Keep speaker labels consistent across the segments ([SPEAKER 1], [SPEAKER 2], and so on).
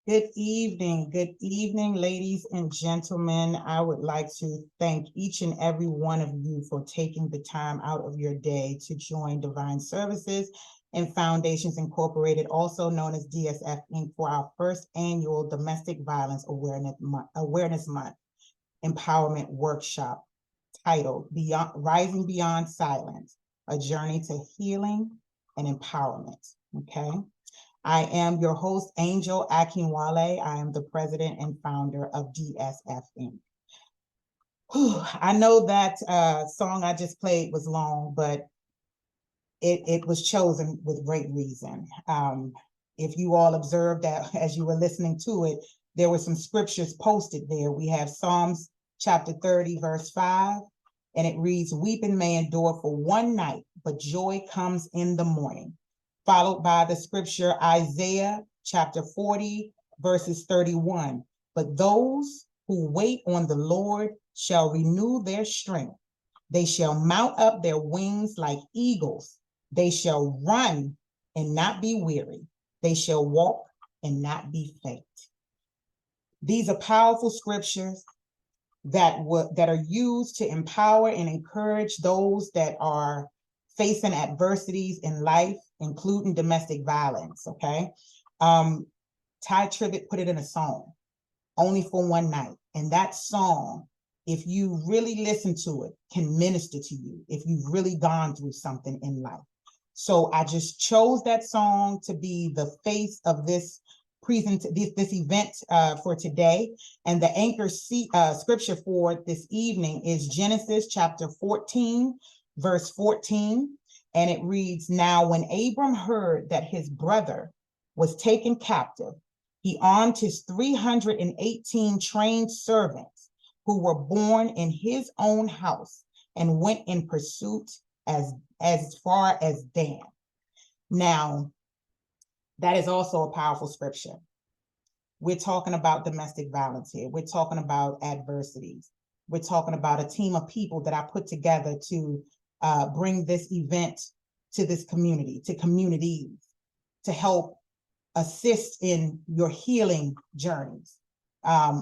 [SPEAKER 1] Good evening, ladies and gentlemen. I would like to thank each and every one of you for taking the time out of your day to join Divine Services and Foundations Incorporated, also known as DSF Inc., for our first annual Domestic Violence Awareness Month Empowerment Workshop titled Rising Beyond Silence, A Journey to Healing and Empowerment. Okay. I am your host, Angel Akinwale. I am the president and founder of DSF Inc. I know that song I just played was long, but it was chosen with great reason. If you all observed that as you were listening to it, there were some scriptures posted there. We have Psalms chapter 30, verse 5, and it reads, "Weeping may endure for one night, but joy comes in the morning." Followed by the scripture Isaiah chapter 40, verses 31. "But those who wait on the Lord shall renew their strength. They shall mount up their wings like eagles. They shall run and not be weary. They shall walk and not be faint." These are powerful scriptures that are used to empower and encourage those that are facing adversities in life, including domestic violence, okay? Ty Tribbett put it in a song, "Only for One Night." And that song, if you really listen to it, can minister to you if you've really gone through something in life. So I just chose that song to be the face of this event for today. And the anchor scripture for this evening is Genesis chapter 14, verse 14, and it reads, "Now when Abram heard that his brother was taken captive, he armed his 318 trained servants who were born in his own house and went in pursuit as far as Dan." Now, that is also a powerful scripture. We're talking about domestic violence here. We're talking about adversities. We're talking about a team of people that I put together to bring this event to this community, to communities, to help assist in your healing journeys.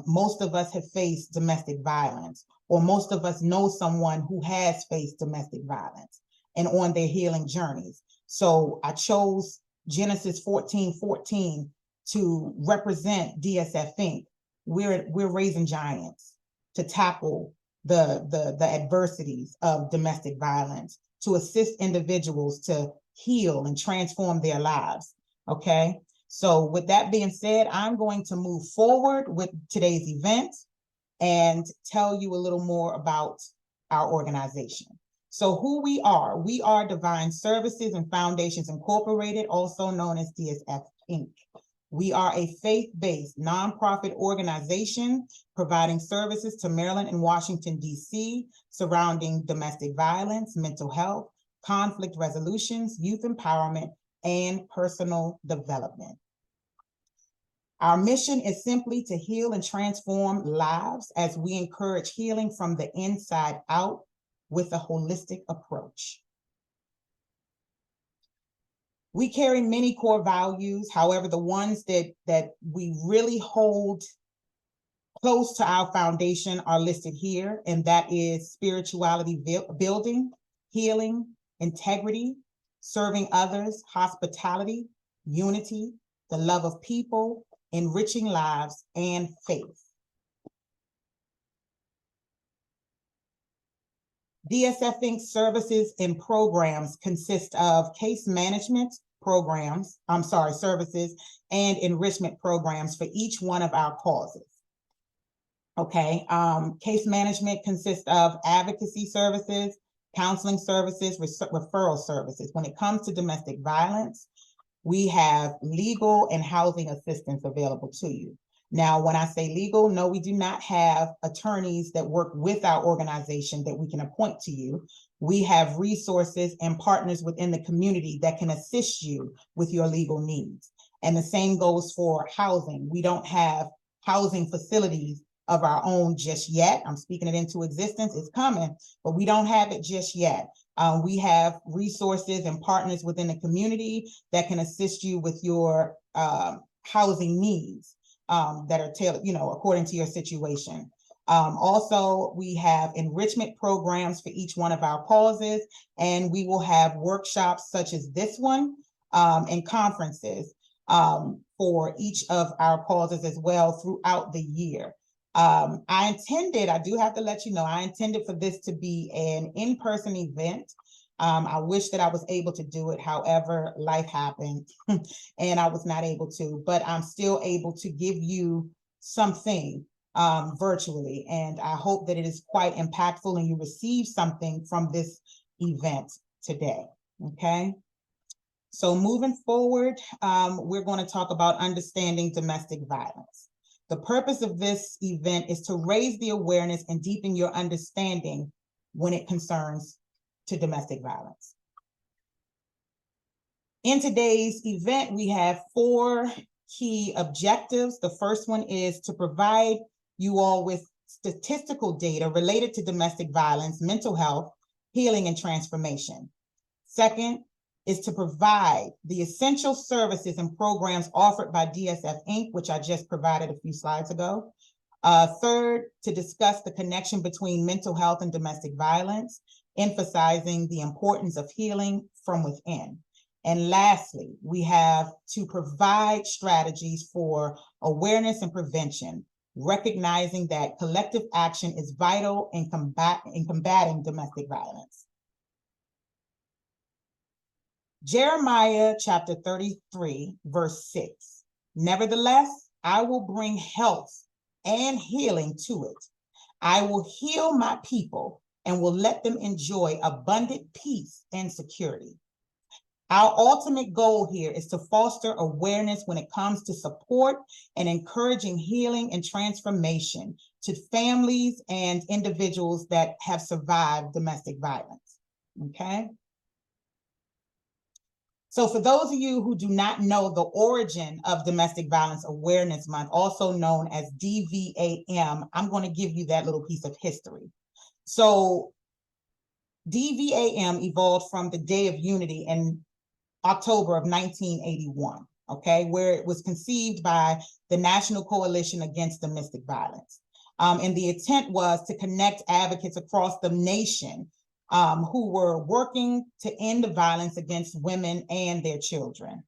[SPEAKER 1] Most of us have faced domestic violence, or most of us know someone who has faced domestic violence and on their healing journeys. So I chose Genesis 14:14 to represent DSF Inc. We're raising giants to tackle the adversities of domestic violence, to assist individuals to heal and transform their lives, okay? So with that being said, I'm going to move forward with today's event and tell you a little more about our organization. So who we are Divine Services and Foundations Incorporated, also known as DSF Inc. We are a faith-based nonprofit organization providing services to Maryland and Washington, D.C. surrounding domestic violence, mental health, conflict resolutions, youth empowerment, and personal development. Our mission is simply to heal and transform lives as we encourage healing from the inside out with a holistic approach. We carry many core values. However, the ones that we really hold close to our foundation are listed here, and that is spirituality building, healing, integrity, serving others, hospitality, unity, the love of people, enriching lives, and faith. DSF Inc. services and programs consist of case management services and enrichment programs for each one of our causes. Okay, case management consists of advocacy services, counseling services, referral services. When it comes to domestic violence, we have legal and housing assistance available to you. Now, when I say legal, no, we do not have attorneys that work with our organization that we can appoint to you. We have resources and partners within the community that can assist you with your legal needs. And the same goes for housing. We don't have housing facilities of our own just yet. I'm speaking it into existence. It's coming, but we don't have it just yet. We have resources and partners within the community that can assist you with your housing needs. that are tailored, according to your situation. Also, we have enrichment programs for each one of our causes, and we will have workshops such as this one, and conferences for each of our causes as well throughout the year. I do have to let you know, I intended for this to be an in-person event. I wish that I was able to do it. However, life happened and I was not able to, but I'm still able to give you something virtually. And I hope that it is quite impactful and you receive something from this event today. Okay. So moving forward, we're going to talk about understanding domestic violence. The purpose of this event is to raise the awareness and deepen your understanding when it concerns to domestic violence. In today's event, we have 4 key objectives. The first one is to provide you all with statistical data related to domestic violence, mental health, healing, and transformation. Second is to provide the essential services and programs offered by DSF Inc., which I just provided a few slides ago. Third, to discuss the connection between mental health and domestic violence, emphasizing the importance of healing from within. And lastly, we have to provide strategies for awareness and prevention, recognizing that collective action is vital in combating domestic violence. Jeremiah chapter 33, verse 6. Nevertheless, I will bring health and healing to it. I will heal my people and will let them enjoy abundant peace and security. Our ultimate goal here is to foster awareness when it comes to support and encouraging healing and transformation to families and individuals that have survived domestic violence. Okay. So for those of you who do not know the origin of Domestic Violence Awareness Month, also known as DVAM, I'm going to give you that little piece of history. So DVAM evolved from the Day of Unity in October of 1981, okay, where it was conceived by the National Coalition Against Domestic Violence. And the intent was to connect advocates across the nation who were working to end the violence against women and their children.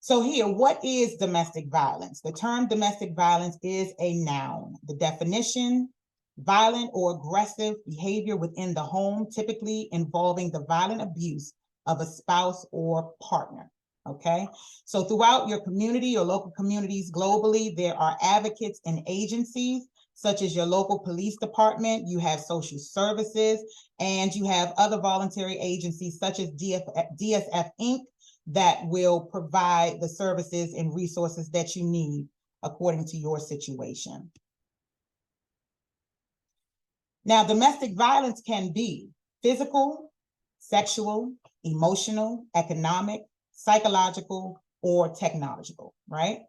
[SPEAKER 1] So here, what is domestic violence? The term domestic violence is a noun. The definition: violent or aggressive behavior within the home, typically involving the violent abuse of a spouse or partner. Okay, so throughout your community or local communities globally, there are advocates and agencies such as your local police department, you have social services, and you have other voluntary agencies such as DSF Inc. that will provide the services and resources that you need according to your situation. Now, domestic violence can be physical, sexual, emotional, economic, psychological, or technological, right?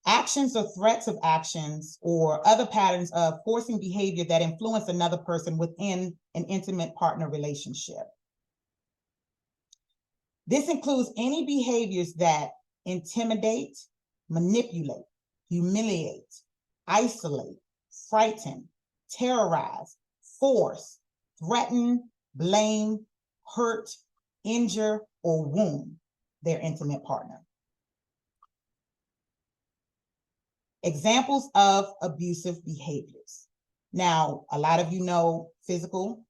[SPEAKER 1] Actions or threats of actions or other patterns of forcing behavior that influence another person within an intimate partner relationship. This includes any behaviors that intimidate, manipulate, humiliate, isolate, frighten, terrorize, force, threaten, blame, hurt, injure, or wound their intimate partner. Examples of abusive behaviors. Now, a lot of you know physical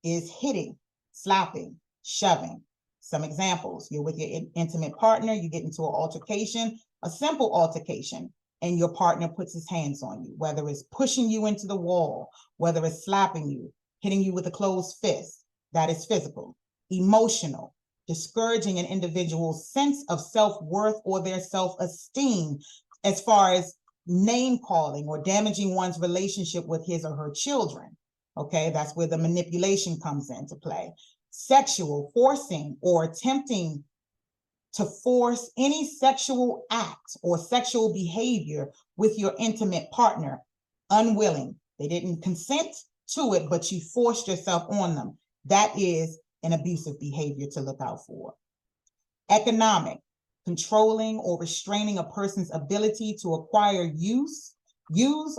[SPEAKER 1] is hitting, slapping, shoving. Some examples: you're with your intimate partner, you get into an altercation, a simple altercation, and your partner puts his hands on you, whether it's pushing you into the wall, whether it's slapping you, hitting you with a closed fist, that is physical. Emotional, discouraging an individual's sense of self-worth or their self-esteem as far as name calling or damaging one's relationship with his or her children. Okay, that's where the manipulation comes into play. Sexual, forcing or attempting to force any sexual act or sexual behavior with your intimate partner, unwilling. They didn't consent to it, but you forced yourself on them. That is an abusive behavior to look out for. Economic, controlling or restraining a person's ability to acquire, use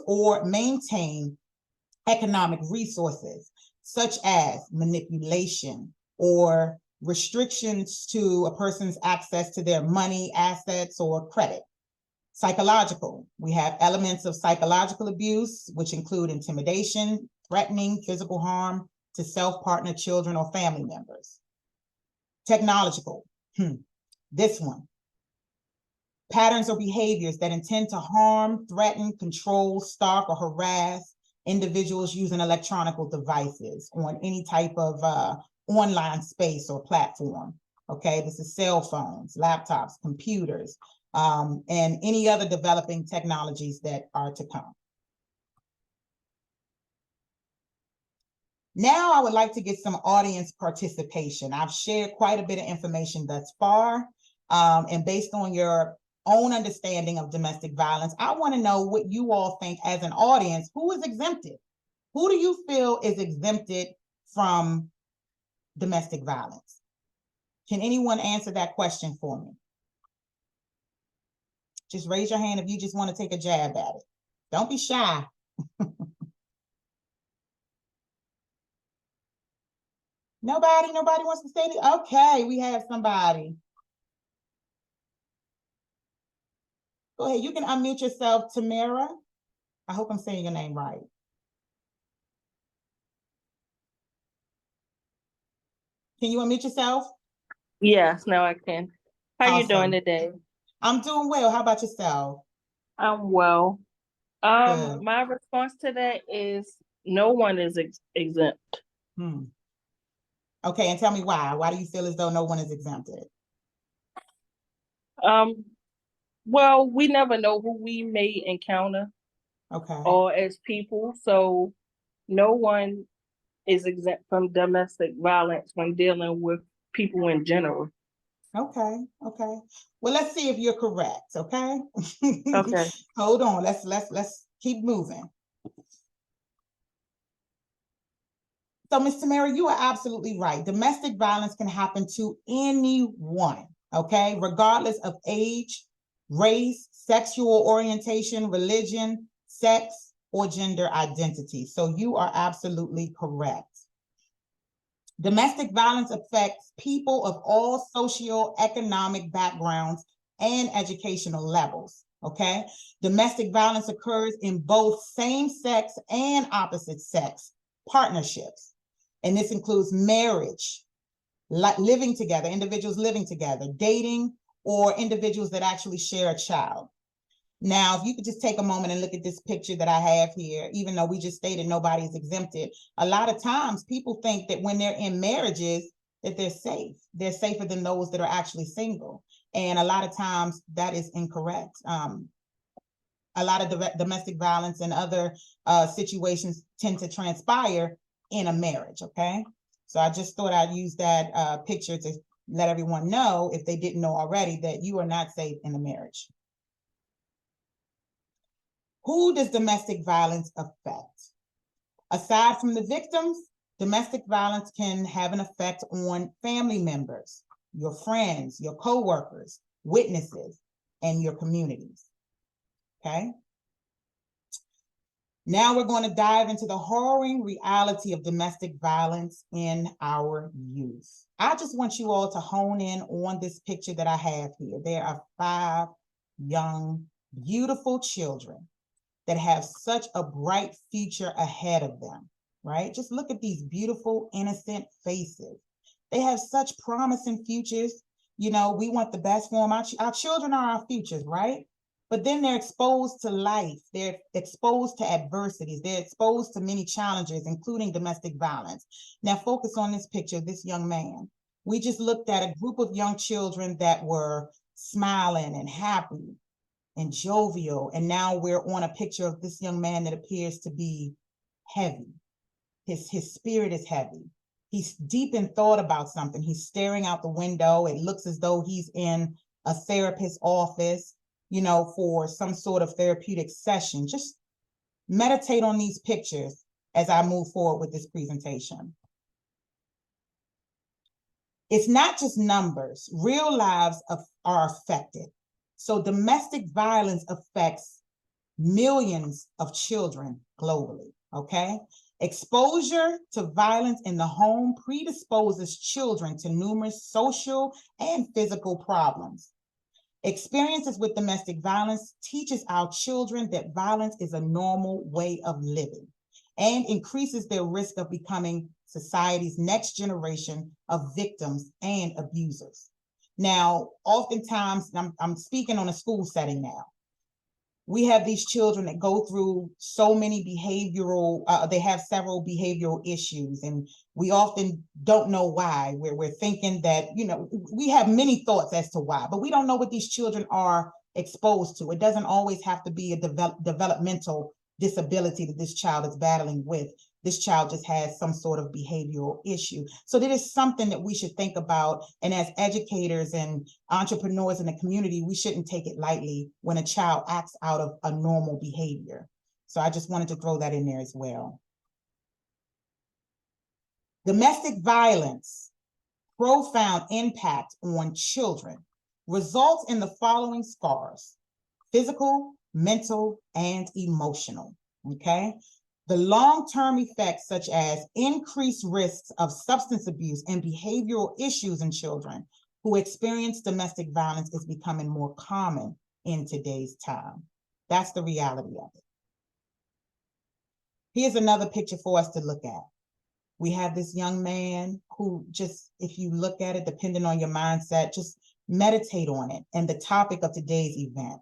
[SPEAKER 1] or maintain economic resources, such as manipulation or restrictions to a person's access to their money, assets, or credit. Psychological, we have elements of psychological abuse, which include intimidation, threatening, physical harm to self, partner, children, or family members. Technological, this one. Patterns or behaviors that intend to harm, threaten, control, stalk, or harass individuals using electronic devices on any type of online space or platform. Okay, this is cell phones, laptops, computers, and any other developing technologies that are to come. Now I would like to get some audience participation. I've shared quite a bit of information thus far, and based on your own understanding of domestic violence, I want to know what you all think as an audience. Who is exempted? Who do you feel is exempted from domestic violence? Can anyone answer that question for me? Just raise your hand if you just want to take a jab at it. Don't be shy. Nobody wants to say anything? Okay, we have somebody. Go ahead, you can unmute yourself, Tamara. I hope I'm saying your name right. Can you unmute yourself?
[SPEAKER 2] Yes, now I can. How
[SPEAKER 1] Awesome.
[SPEAKER 2] you doing today?
[SPEAKER 1] I'm doing well. How about yourself?
[SPEAKER 2] I'm well.
[SPEAKER 1] Good.
[SPEAKER 2] My response to that is no one is exempt.
[SPEAKER 1] Okay, and tell me why. Why do you feel as though no one is exempted?
[SPEAKER 2] Well, we never know who we may encounter.
[SPEAKER 1] Okay.
[SPEAKER 2] Or as people, so no one is exempt from domestic violence when dealing with people in general.
[SPEAKER 1] Okay. Well, let's see if you're correct. Okay.
[SPEAKER 2] Okay.
[SPEAKER 1] Hold on. Let's keep moving. So, Ms. Tamara, you are absolutely right. Domestic violence can happen to anyone. Okay, regardless of age, race, sexual orientation, religion, sex, or gender identity. So you are absolutely correct. Domestic violence affects people of all socioeconomic backgrounds and educational levels, okay? Domestic violence occurs in both same-sex and opposite-sex partnerships. And this includes marriage, living together, individuals living together, dating, or individuals that actually share a child. Now, if you could just take a moment and look at this picture that I have here, even though we just stated nobody is exempted, a lot of times people think that when they're in marriages that they're safe. They're safer than those that are actually single. And a lot of times that is incorrect. A lot of domestic violence and other situations tend to transpire in a marriage, okay? So I just thought I'd use that picture to let everyone know, if they didn't know already, that you are not safe in a marriage. Who does domestic violence affect? Aside from the victims, domestic violence can have an effect on family members, your friends, your coworkers, witnesses, and your communities, okay? Now we're going to dive into the harrowing reality of domestic violence in our youth. I just want you all to hone in on this picture that I have here. There are 5 young, beautiful children that have such a bright future ahead of them, right? Just look at these beautiful, innocent faces. They have such promising futures. You know, we want the best for them. Our children are our futures, right? But then they're exposed to life. They're exposed to adversities. They're exposed to many challenges, including domestic violence. Now focus on this picture, this young man. We just looked at a group of young children that were smiling and happy and jovial. And now we're on a picture of this young man that appears to be heavy. His spirit is heavy. He's deep in thought about something. He's staring out the window. It looks as though he's in a therapist's office, you know, for some sort of therapeutic session. Just meditate on these pictures as I move forward with this presentation. It's not just numbers, real lives are affected. So domestic violence affects millions of children globally, okay? Exposure to violence in the home predisposes children to numerous social and physical problems. Experiences with domestic violence teaches our children that violence is a normal way of living and increases their risk of becoming society's next generation of victims and abusers. Now, oftentimes, I'm speaking on a school setting now. We have these children that go through so many behavioral, they have several behavioral issues, and we often don't know why. We're thinking that, we have many thoughts as to why, but we don't know what these children are exposed to. It doesn't always have to be a developmental disability that this child is battling with. This child just has some sort of behavioral issue. So that is something that we should think about. And as educators and entrepreneurs in the community, we shouldn't take it lightly when a child acts out of a normal behavior. So I just wanted to throw that in there as well. Domestic violence, profound impact on children, results in the following scars: physical, mental, and emotional, okay? The long-term effects, such as increased risks of substance abuse and behavioral issues in children who experience domestic violence, is becoming more common in today's time. That's the reality of it. Here's another picture for us to look at. We have this young man who just, if you look at it, depending on your mindset, just meditate on it and the topic of today's event.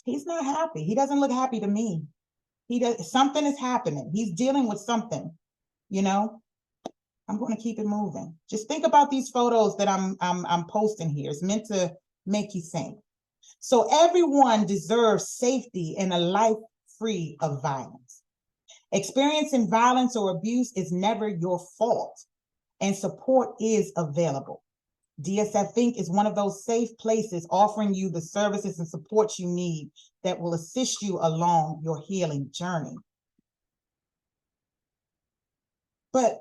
[SPEAKER 1] He's not happy. He doesn't look happy to me. Something is happening. He's dealing with something, I'm going to keep it moving. Just think about these photos that I'm posting here. It's meant to make you think. So everyone deserves safety and a life free of violence. Experiencing violence or abuse is never your fault, and support is available. DSF Inc. is one of those safe places offering you the services and support you need that will assist you along your healing journey. But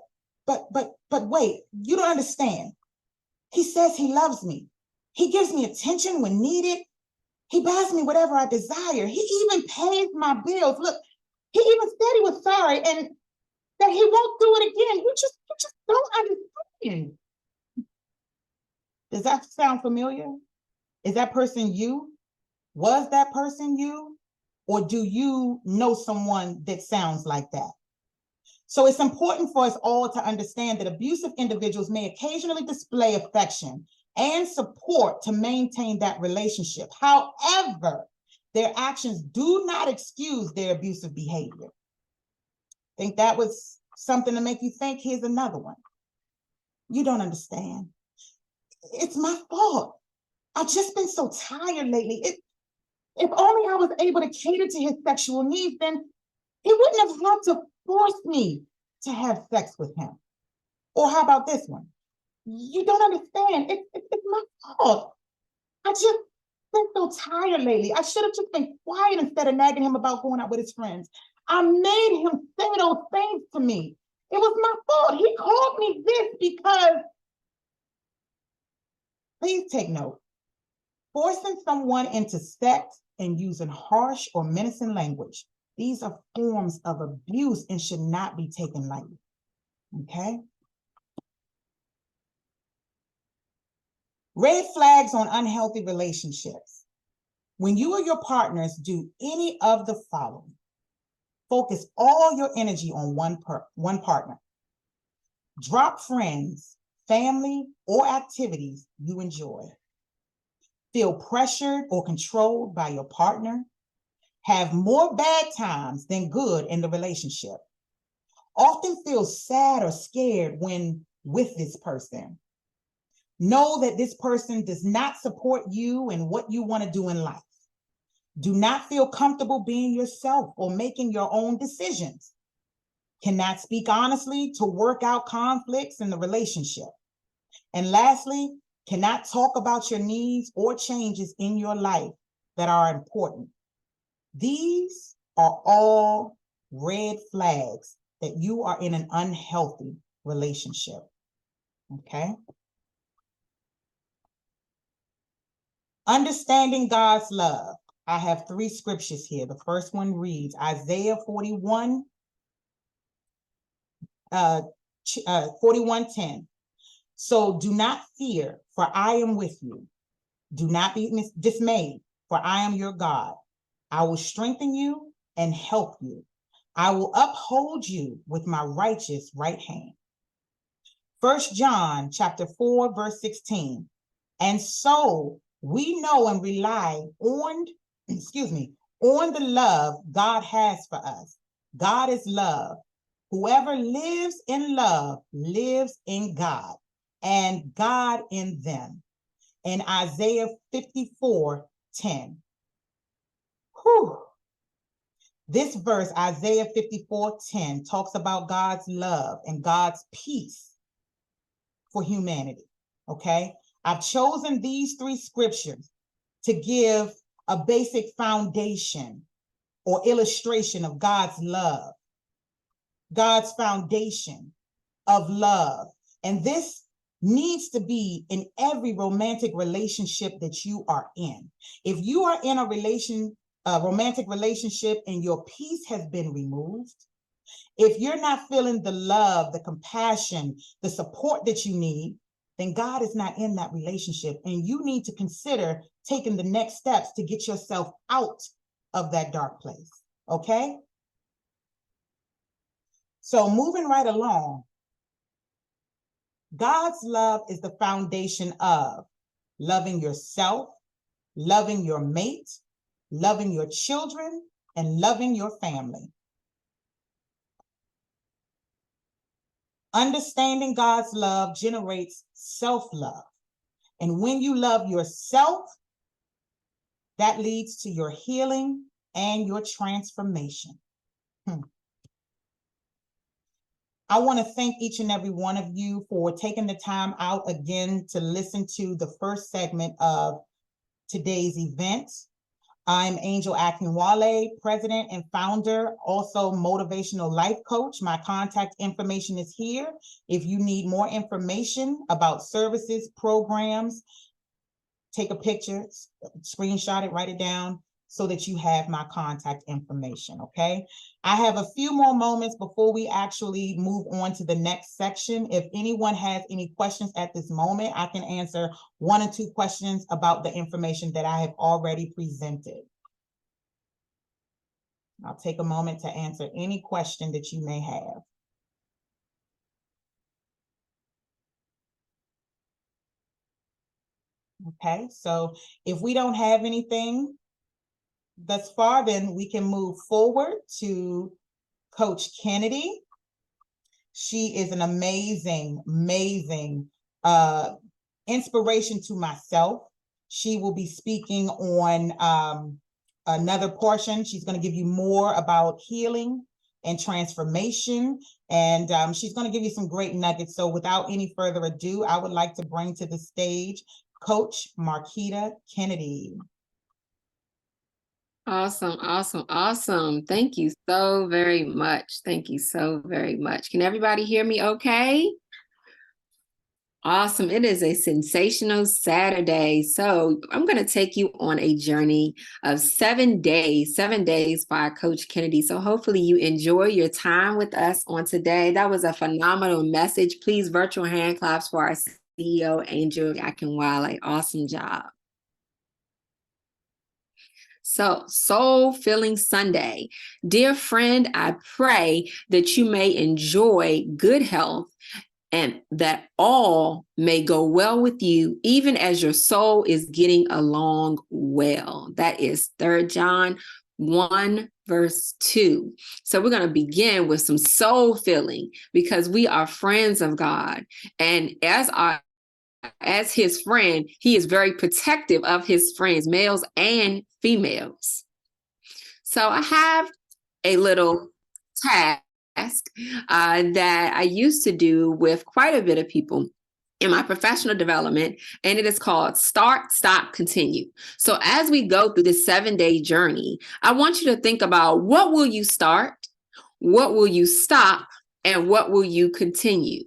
[SPEAKER 1] wait, you don't understand. He says he loves me. He gives me attention when needed. He buys me whatever I desire. He even pays my bills. Look, he even said he was sorry and that he won't do it again. You just don't understand. Does that sound familiar? Is that person you? Was that person you? Or do you know someone that sounds like that? So it's important for us all to understand that abusive individuals may occasionally display affection and support to maintain that relationship. However, their actions do not excuse their abusive behavior. Think that was something to make you think? Here's another one. You don't understand. It's my fault. I've just been so tired lately. If only I was able to cater to his sexual needs, then he wouldn't have had to force me to have sex with him. Or how about this one? You don't understand. It's my fault. I just been so tired lately. I should have just been quiet instead of nagging him about going out with his friends. I made him say those things to me. It was my fault. He called me this because, please take note, forcing someone into sex and using harsh or menacing language, these are forms of abuse and should not be taken lightly, okay? Red flags on unhealthy relationships. When you or your partners do any of the following: focus all your energy on one partner. Drop friends, family, or activities you enjoy. Feel pressured or controlled by your partner. Have more bad times than good in the relationship. Often feel sad or scared when with this person. Know that this person does not support you and what you want to do in life. Do not feel comfortable being yourself or making your own decisions. Cannot speak honestly to work out conflicts in the relationship. And lastly, cannot talk about your needs or changes in your life that are important. These are all red flags that you are in an unhealthy relationship, okay? Understanding God's love. I have 3 scriptures here. The first one reads Isaiah 41, 41:10. So do not fear, for I am with you. Do not be dismayed, for I am your God. I will strengthen you and help you. I will uphold you with my righteous right hand. 1 John chapter 4, verse 16. And so we know and rely on, on the love God has for us. God is love. Whoever lives in love lives in God, and God in them. In Isaiah 54:10. Whew. This verse, Isaiah 54:10, talks about God's love and God's peace for humanity. Okay? I've chosen these 3 scriptures to give a basic foundation or illustration of God's love, God's foundation of love. And this needs to be in every romantic relationship that you are in. If you are in a romantic relationship and your peace has been removed, if you're not feeling the love, the compassion, the support that you need, then God is not in that relationship. And you need to consider taking the next steps to get yourself out of that dark place. Okay? So moving right along, God's love is the foundation of loving yourself, loving your mate, loving your children, and loving your family. Understanding God's love generates self-love. And when you love yourself, that leads to your healing and your transformation. I want to thank each and every one of you for taking the time out again to listen to the first segment of today's event. I'm Angel Akinwale, president and founder, also motivational life coach. My contact information is here. If you need more information about services, programs, take a picture, screenshot it, write it down so that you have my contact information, okay? I have a few more moments before we actually move on to the next section. If anyone has any questions at this moment, I can answer 1 or 2 questions about the information that I have already presented. I'll take a moment to answer any question that you may have. Okay, so if we don't have anything thus far, then we can move forward to Coach Kennedy. She is an amazing inspiration to myself. She will be speaking on another portion. She's going to give you more about healing and transformation, and she's going to give you some great nuggets. So without any further ado, I would like to bring to the stage Coach Marquita Kennedy.
[SPEAKER 3] Awesome, awesome, awesome. Thank you so very much. Thank you so very much. Can everybody hear me okay? Awesome. It is a sensational Saturday. So I'm going to take you on a journey of 7 days by Coach Kennedy. So hopefully you enjoy your time with us on today. That was a phenomenal message. Please virtual hand claps for our CEO, Angel Akinwale. Awesome job. So, Soul Filling Sunday. Dear friend, I pray that you may enjoy good health and that all may go well with you, even as your soul is getting along well. That is 3 John 1, verse 2. So we're going to begin with some soul filling because we are friends of God. And as his friend, he is very protective of his friends, males and females. So I have a little task that I used to do with quite a bit of people in my professional development, and it is called Start, Stop, Continue. So as we go through this 7-day journey, I want you to think about what will you start, what will you stop, and what will you continue?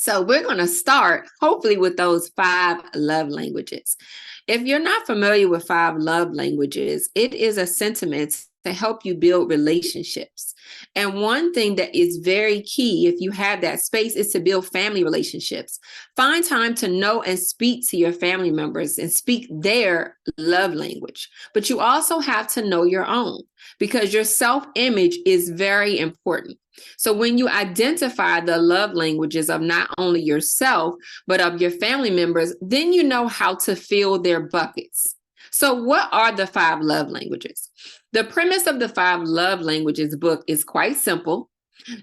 [SPEAKER 3] So we're going to start hopefully with those 5 love languages. If you're not familiar with 5 love languages, it is a sentiment to help you build relationships. And one thing that is very key, if you have that space, is to build family relationships. Find time to know and speak to your family members and speak their love language. But you also have to know your own, because your self-image is very important. So when you identify the love languages of not only yourself, but of your family members, then you know how to fill their buckets. So what are the 5 love languages? The premise of the 5 love languages book is quite simple.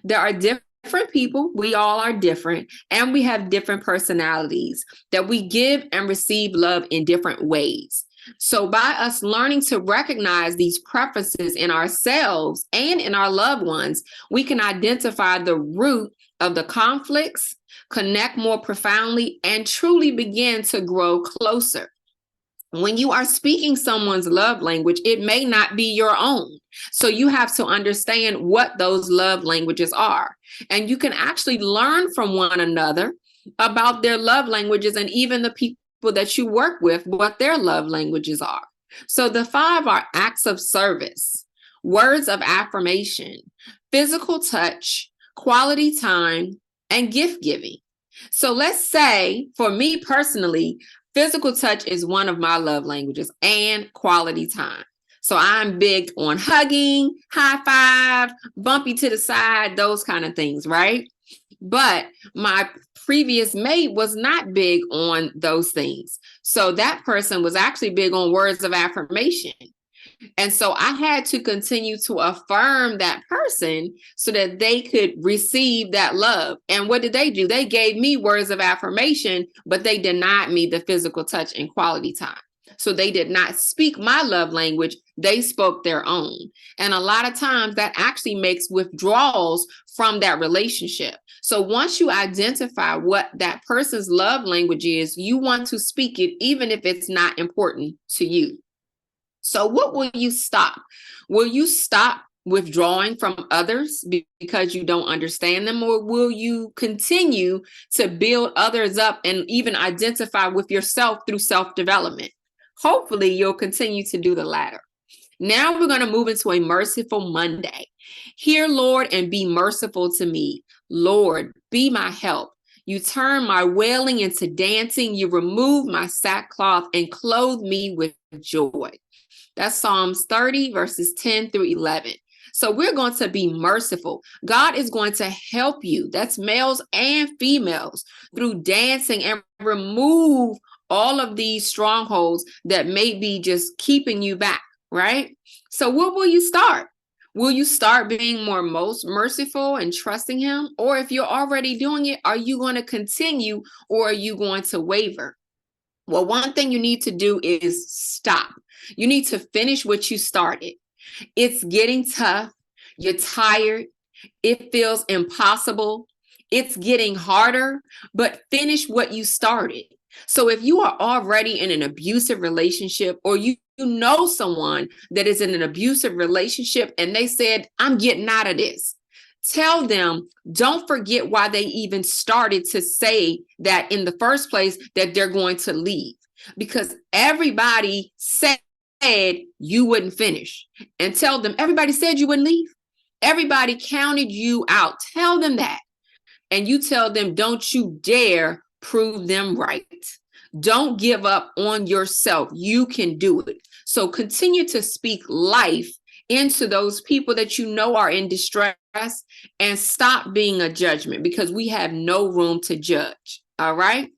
[SPEAKER 3] There are different people. We all are different, and we have different personalities that we give and receive love in different ways. So by us learning to recognize these preferences in ourselves and in our loved ones, we can identify the root of the conflicts, connect more profoundly, and truly begin to grow closer. When you are speaking someone's love language, it may not be your own. So you have to understand what those love languages are. And you can actually learn from one another about their love languages, and even the people that you work with, what their love languages are. So the 5 are acts of service, words of affirmation, physical touch, quality time, and gift giving. So let's say, for me personally, physical touch is one of my love languages, and quality time. So I'm big on hugging, high five, bumpy to the side, those kind of things, right? But my previous mate was not big on those things. So that person was actually big on words of affirmation. And so I had to continue to affirm that person so that they could receive that love. And what did they do? They gave me words of affirmation, but they denied me the physical touch and quality time. So they did not speak my love language. They spoke their own. And a lot of times that actually makes withdrawals from that relationship. So once you identify what that person's love language is, you want to speak it, even if it's not important to you. So what will you stop? Will you stop withdrawing from others because you don't understand them, or will you continue to build others up and even identify with yourself through self-development? Hopefully you'll continue to do the latter. Now we're going to move into a merciful Monday. Hear, Lord, and be merciful to me. Lord, be my help. You turn my wailing into dancing. You remove my sackcloth and clothe me with joy. That's Psalms 30, verses 10 through 11. So we're going to be merciful. God is going to help you, that's males and females, through dancing, and remove all of these strongholds that may be just keeping you back, right? So what will you start? Will you start being more most merciful and trusting him? Or if you're already doing it, are you going to continue, or are you going to waver? Well, one thing you need to do is stop. You need to finish what you started. It's getting tough. You're tired. It feels impossible. It's getting harder, but finish what you started. So if you are already in an abusive relationship, or you know someone that is in an abusive relationship and they said, I'm getting out of this, tell them, don't forget why they even started to say that in the first place, that they're going to leave, because everybody said you wouldn't finish. And tell them, everybody said you wouldn't leave. Everybody counted you out. Tell them that. And you tell them, don't you dare prove them right. Don't give up on yourself. You can do it. So continue to speak life into those people that you know are in distress, and stop being a judgment, because we have no room to judge. All right.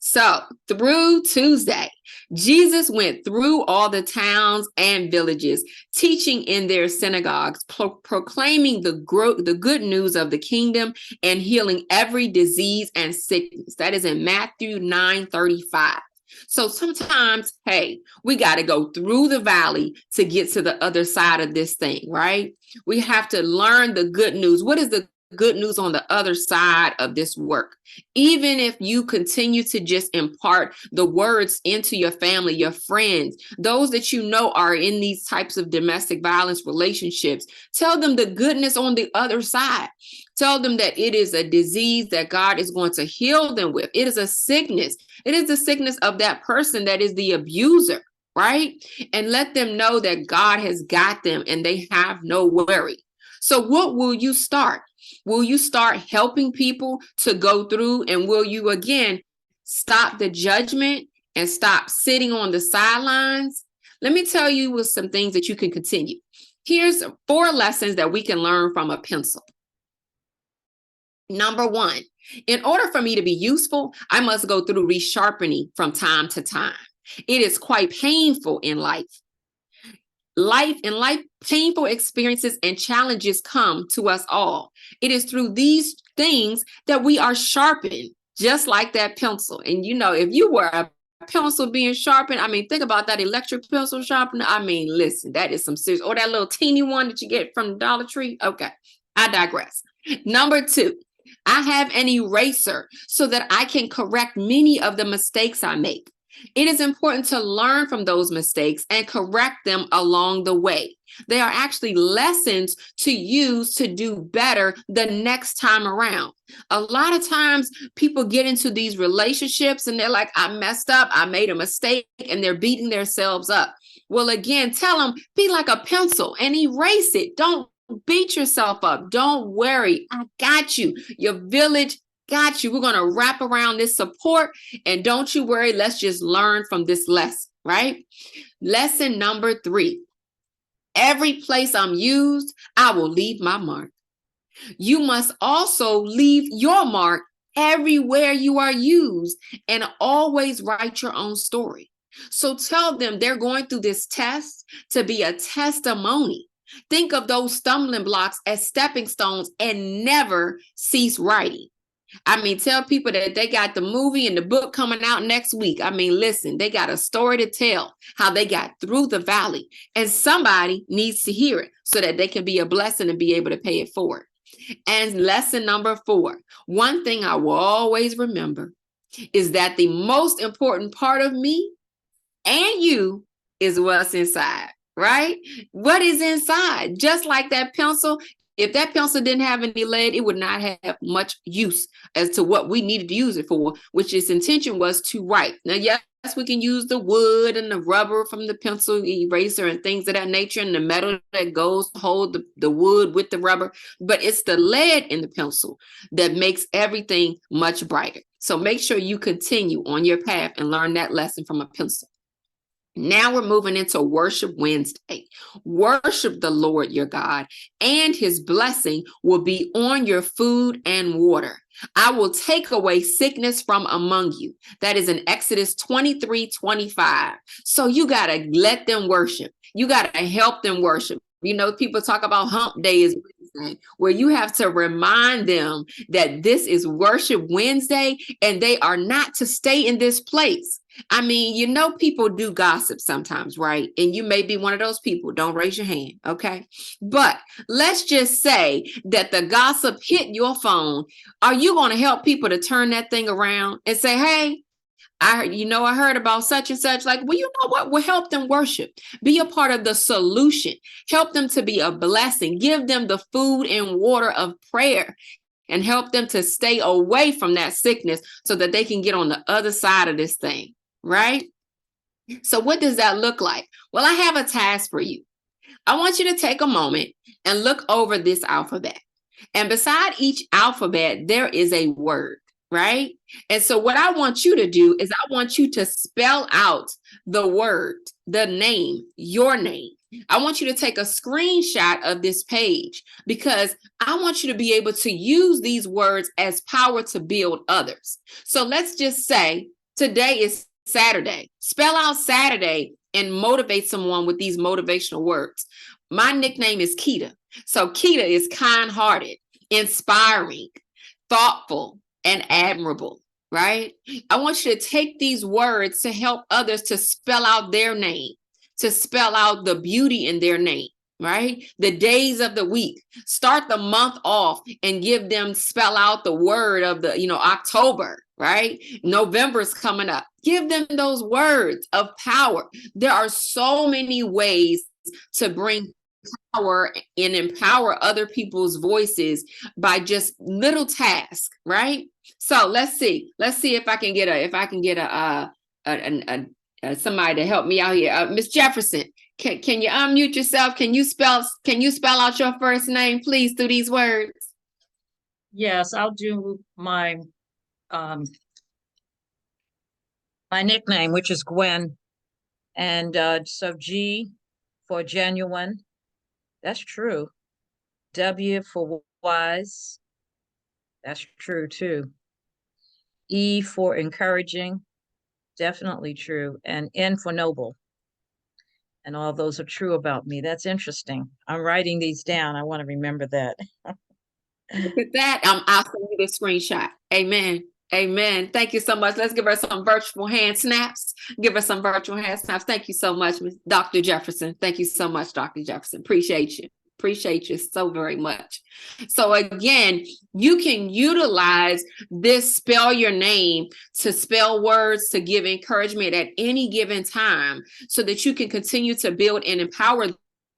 [SPEAKER 3] So through Tuesday, Jesus went through all the towns and villages, teaching in their synagogues, proclaiming the good news of the kingdom, and healing every disease and sickness. That is in Matthew 9:35. So sometimes, hey, we got to go through the valley to get to the other side of this thing, right? We have to learn the good news. What is the good news on the other side of this work. Even if you continue to just impart the words into your family, your friends, those that you know are in these types of domestic violence relationships, tell them the goodness on the other side. Tell them that it is a disease that God is going to heal them with. It is a sickness. It is the sickness of that person that is the abuser, right? And let them know that God has got them and they have no worry. So what will you start? Will you start helping people to go through, and will you again stop the judgment and stop sitting on the sidelines? Let me tell you with some things that you can continue. Here's 4 lessons that we can learn from a pencil. Number 1, in order for me to be useful, I must go through resharpening from time to time. It is quite painful in life. Painful experiences and challenges come to us all. It is through these things that we are sharpened, just like that pencil. And you know, if you were a pencil being sharpened, I mean, think about that electric pencil sharpener. I mean, listen, that is some serious, or that little teeny one that you get from the Dollar Tree. Okay, I digress. Number 2, I have an eraser so that I can correct many of the mistakes I make. It is important to learn from those mistakes and correct them along the way. They are actually lessons to use to do better the next time around. A lot of times people get into these relationships and they're like, I messed up, I made a mistake, and they're beating themselves up. Well, again, tell them, be like a pencil and erase it. Don't beat yourself up. Don't worry. I got you. Your village got you. We're going to wrap around this support, and don't you worry. Let's just learn from this lesson, right? Lesson number 3. Every place I'm used, I will leave my mark. You must also leave your mark everywhere you are used, and always write your own story. So tell them they're going through this test to be a testimony. Think of those stumbling blocks as stepping stones and never cease writing. I mean, tell people that they got the movie and the book coming out next week. I mean, listen, they got a story to tell how they got through the valley, and somebody needs to hear it so that they can be a blessing and be able to pay it forward. And lesson number 4, one thing I will always remember is that the most important part of me and you is what's inside, right? What is inside? Just like that pencil. If that pencil didn't have any lead, it would not have much use as to what we needed to use it for, which its intention was to write. Now, yes, we can use the wood and the rubber from the pencil eraser and things of that nature, and the metal that goes to hold the wood with the rubber, but it's the lead in the pencil that makes everything much brighter. So make sure you continue on your path and learn that lesson from a pencil. Now we're moving into Worship Wednesday. Worship the Lord your God, and his blessing will be on your food and water. I will take away sickness from among you. That is in Exodus 23:25. So you got to let them worship. You got to help them worship. You know, people talk about hump day is Wednesday, where you have to remind them that this is Worship Wednesday and they are not to stay in this place. I mean, you know, people do gossip sometimes, right? And you may be one of those people. Don't raise your hand, okay? But let's just say that the gossip hit your phone. Are you going to help people to turn that thing around and say, hey, I heard about such and such? Like, well, you know what? We'll help them worship. Be a part of the solution. Help them to be a blessing. Give them the food and water of prayer, and help them to stay away from that sickness so that they can get on the other side of this thing. Right? So what does that look like? Well, I have a task for you. I want you to take a moment and look over this alphabet. And beside each alphabet, there is a word, right? And so what I want you to do is I want you to spell out the word, the name, your name. I want you to take a screenshot of this page, because I want you to be able to use these words as power to build others. So let's just say today is Saturday. Spell out Saturday and motivate someone with these motivational words. My nickname is Keita. So Keita is kind-hearted, inspiring, thoughtful, and admirable, right? I want you to take these words to help others to spell out their name, to spell out the beauty in their name, right? The days of the week. Start the month off and give them, spell out the word of the, October, right? November's coming up. Give them those words of power. There are so many ways to bring power and empower other people's voices by just little tasks, right? So let's see if I can get somebody to help me out here. Miss Jefferson, can you unmute yourself? Can you spell out your first name, please, through these words?
[SPEAKER 4] Yes, I'll do my my nickname, which is Gwen, and so G for genuine. That's true. W for wise. That's true too. E for encouraging. Definitely true. And N for noble. And all those are true about me. That's interesting. I'm writing these down. I want to remember that.
[SPEAKER 3] Look at that. I'll send you the screenshot. Amen. Amen. Thank you so much. Let's give her some virtual hand snaps. Give her some virtual hand snaps. Thank you so much, Dr. Jefferson. Thank you so much, Dr. Jefferson. Appreciate you. Appreciate you so very much. So again, you can utilize this spell your name to spell words, to give encouragement at any given time so that you can continue to build and empower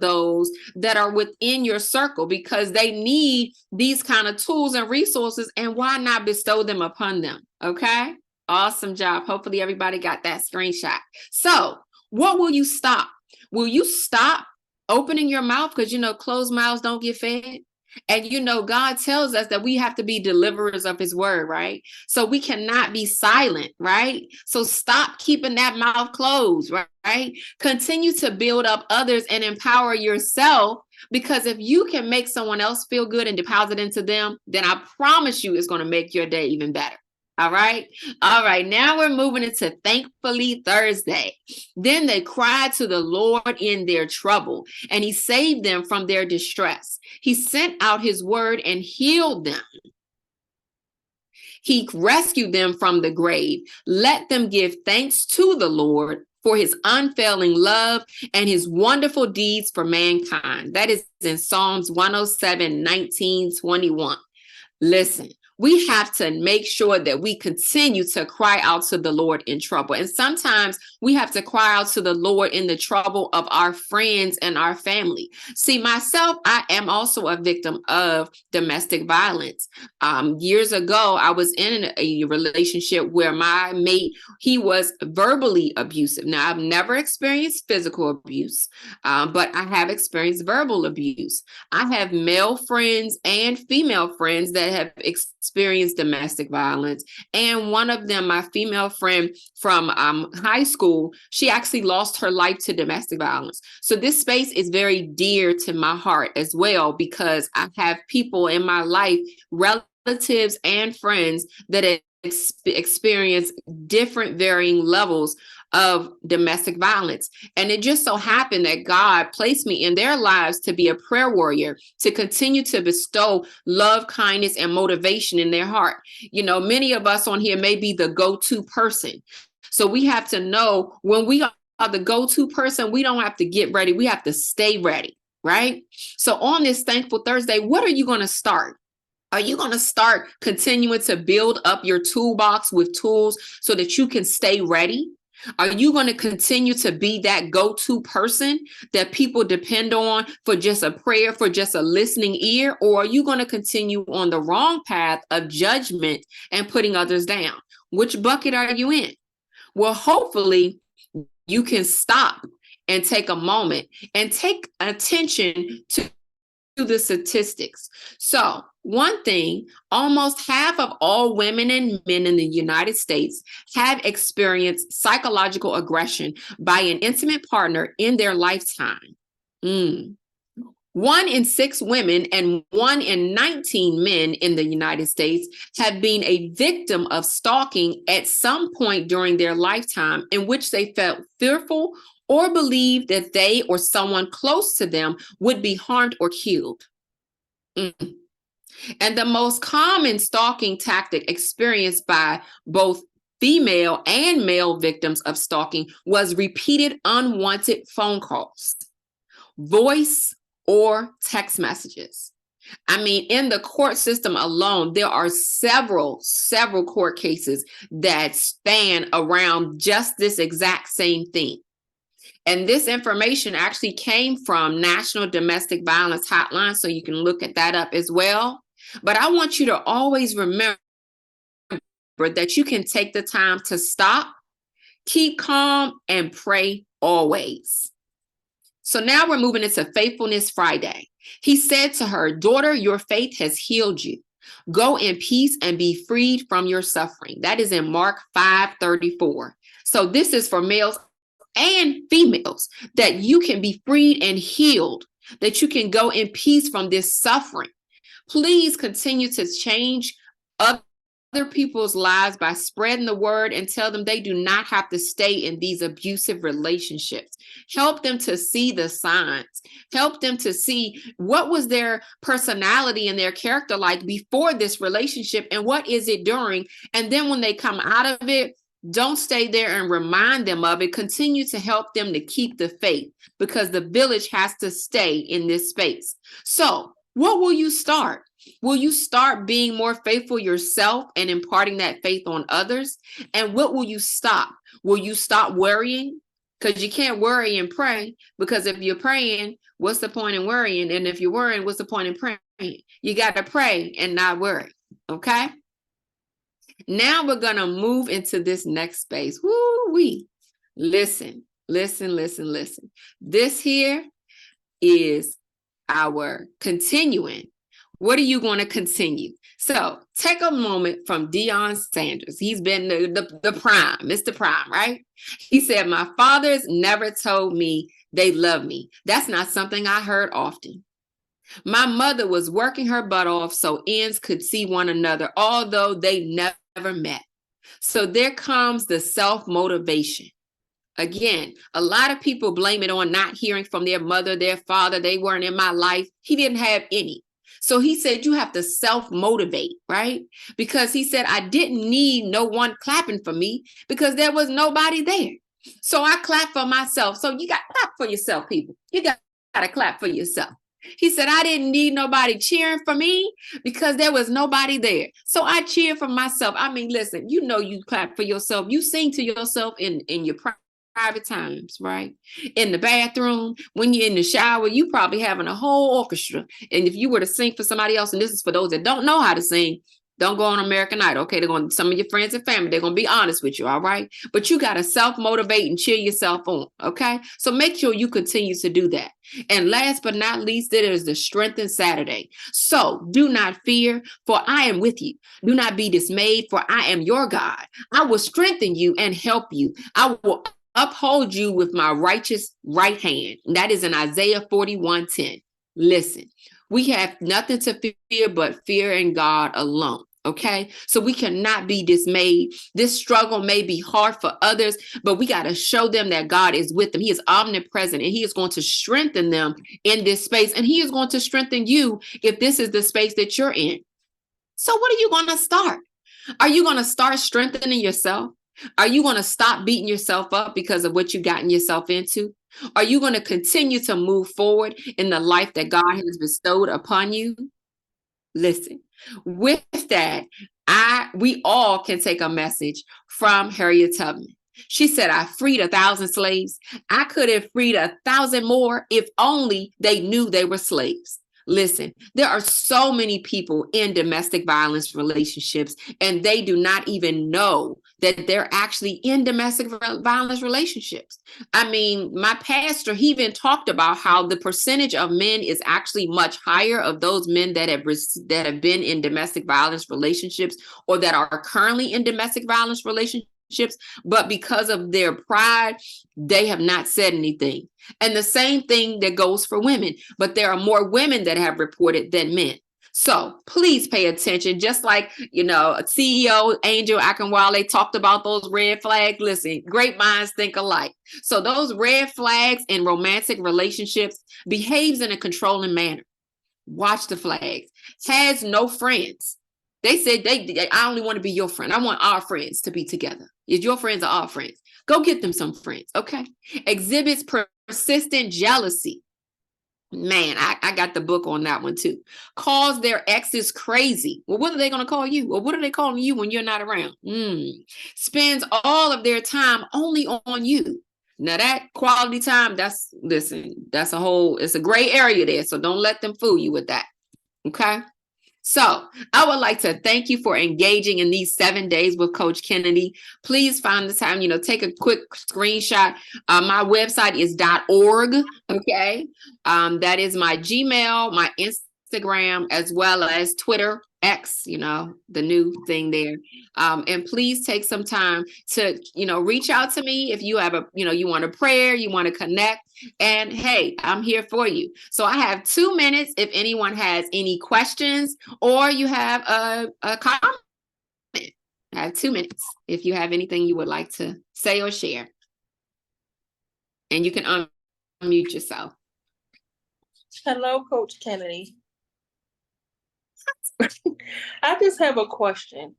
[SPEAKER 3] those that are within your circle, because they need these kind of tools and resources, and why not bestow them upon them? Okay, awesome job. Hopefully everybody got that screenshot. So what will you stop? Will you stop opening your mouth? Because closed mouths don't get fed. And God tells us that we have to be deliverers of his word, right? So we cannot be silent, right? So stop keeping that mouth closed, right? Continue to build up others and empower yourself, because if you can make someone else feel good and deposit into them, then I promise you it's going to make your day even better. All right. All right. Now we're moving into Thankfully Thursday. Then they cried to the Lord in their trouble, and he saved them from their distress. He sent out his word and healed them. He rescued them from the grave. Let them give thanks to the Lord for his unfailing love and his wonderful deeds for mankind. That is in Psalms 107, 19, 21. Listen. We have to make sure that we continue to cry out to the Lord in trouble. And sometimes we have to cry out to the Lord in the trouble of our friends and our family. See, myself, I am also a victim of domestic violence. Years ago, I was in a relationship where my mate, he was verbally abusive. Now, I've never experienced physical abuse, but I have experienced verbal abuse. I have male friends and female friends that have experienced domestic violence. And one of them, my female friend from high school, she actually lost her life to domestic violence. So this space is very dear to my heart as well, because I have people in my life, relatives and friends that have experience different varying levels of domestic violence. And it just so happened that God placed me in their lives to be a prayer warrior, to continue to bestow love, kindness, and motivation in their heart. Many of us on here may be the go-to person. So we have to know when we are the go-to person, we don't have to get ready. We have to stay ready, right? So on this Thankful Thursday, what are you going to start? Are you going to start continuing to build up your toolbox with tools so that you can stay ready? Are you going to continue to be that go-to person that people depend on for just a prayer, for just a listening ear? Or are you going to continue on the wrong path of judgment and putting others down? Which bucket are you in? Well, hopefully you can stop and take a moment and take attention to the statistics. So one thing, almost half of all women and men in the United States have experienced psychological aggression by an intimate partner in their lifetime. 1 in 6 women and 1 in 19 men in the United States have been a victim of stalking at some point during their lifetime, in which they felt fearful or believed that they or someone close to them would be harmed or killed. And the most common stalking tactic experienced by both female and male victims of stalking was repeated unwanted phone calls, voice or text messages. I mean, in the court system alone, there are several court cases that span around just this exact same thing. And this information actually came from National Domestic Violence Hotline, so you can look at that up as well. But I want you to always remember that you can take the time to stop, keep calm, and pray always. So now we're moving into Faithfulness Friday. He said to her, "Daughter, your faith has healed you. Go in peace and be freed from your suffering." That is in Mark 5:34. So this is for males and females, that you can be freed and healed, that you can go in peace from this suffering. Please continue to change other people's lives by spreading the word and tell them they do not have to stay in these abusive relationships. Help them to see the signs. Help them to see what was their personality and their character like before this relationship and what is it during. And then when they come out of it, don't stay there and remind them of it. Continue to help them to keep the faith, because the village has to stay in this space. So what will you start? Will you start being more faithful yourself and imparting that faith on others? And what will you stop? Will you stop worrying? Because you can't worry and pray, because if you're praying, what's the point in worrying? And if you're worrying, what's the point in praying? You got to pray and not worry. Okay? Now we're going to move into this next space. Woo-wee. Listen. This here is our continuing. What are you going to continue? So take a moment from Deion Sanders. He's been the prime, Mr. Prime, right? He said, "My fathers never told me they love me. That's not something I heard often. My mother was working her butt off so ends could see one another, although they never met." So there comes the self-motivation. Again, a lot of people blame it on not hearing from their mother, their father. They weren't in my life. He didn't have any. So he said, you have to self-motivate, right? Because he said, I didn't need no one clapping for me because there was nobody there. So I clap for myself. So you got to clap for yourself, people. You got to clap for yourself. He said, I didn't need nobody cheering for me because there was nobody there. So I cheer for myself. I mean, listen, you know, you clap for yourself. You sing to yourself in your private times, right? In the bathroom, when you're in the shower, you probably having a whole orchestra. And if you were to sing for somebody else, and this is for those that don't know how to sing, don't go on American Idol. Okay, some of your friends and family, they're going to be honest with you. All right. But you got to self-motivate and cheer yourself on. Okay. So make sure you continue to do that. And last but not least, there is the Strengthen Saturday. So do not fear, for I am with you. Do not be dismayed, for I am your God. I will strengthen you and help you. I will uphold you with my righteous right hand. And that is in Isaiah 41:10. Listen, we have nothing to fear but fear in God alone. Okay, so we cannot be dismayed. This struggle may be hard for others, but we got to show them that God is with them. He is omnipresent and he is going to strengthen them in this space. And he is going to strengthen you if this is the space that you're in. So what are you going to start? Are you going to start strengthening yourself? Are you going to stop beating yourself up because of what you've gotten yourself into? Are you going to continue to move forward in the life that God has bestowed upon you? Listen, with that, we all can take a message from Harriet Tubman. She said, I freed 1,000 slaves. I could have freed 1,000 more if only they knew they were slaves. Listen, there are so many people in domestic violence relationships, and they do not even know that they're actually in domestic violence relationships. I mean, my pastor, he even talked about how the percentage of men is actually much higher of those men that have been in domestic violence relationships or that are currently in domestic violence relationships. But because of their pride, they have not said anything. And the same thing that goes for women, but there are more women that have reported than men. So please pay attention. Just like, CEO Angel Akinwale talked about those red flags. Listen, great minds think alike. So those red flags in romantic relationships behaves in a controlling manner. Watch the flags. Has no friends. They said, I only want to be your friend. I want our friends to be together. If your friends are our friends, go get them some friends, okay? Exhibits persistent jealousy. Man, I got the book on that one too. Calls their exes crazy. Well, what are they going to call you? Or what are they calling you when you're not around? Spends all of their time only on you. Now that quality time, that's it's a gray area there. So don't let them fool you with that. Okay. So I would like to thank you for engaging in these 7 days with Coach Kennedy. Please find the time, take a quick screenshot. My website is .org. Okay. That is my Gmail, my Instagram, as well as Twitter, X, the new thing there. And please take some time to, reach out to me if you have you want a prayer, you want to connect. And hey, I'm here for you. So I have 2 minutes if anyone has any questions or you have a comment. I have 2 minutes if you have anything you would like to say or share. And you can unmute yourself.
[SPEAKER 2] Hello, Coach Kennedy. I just have a question.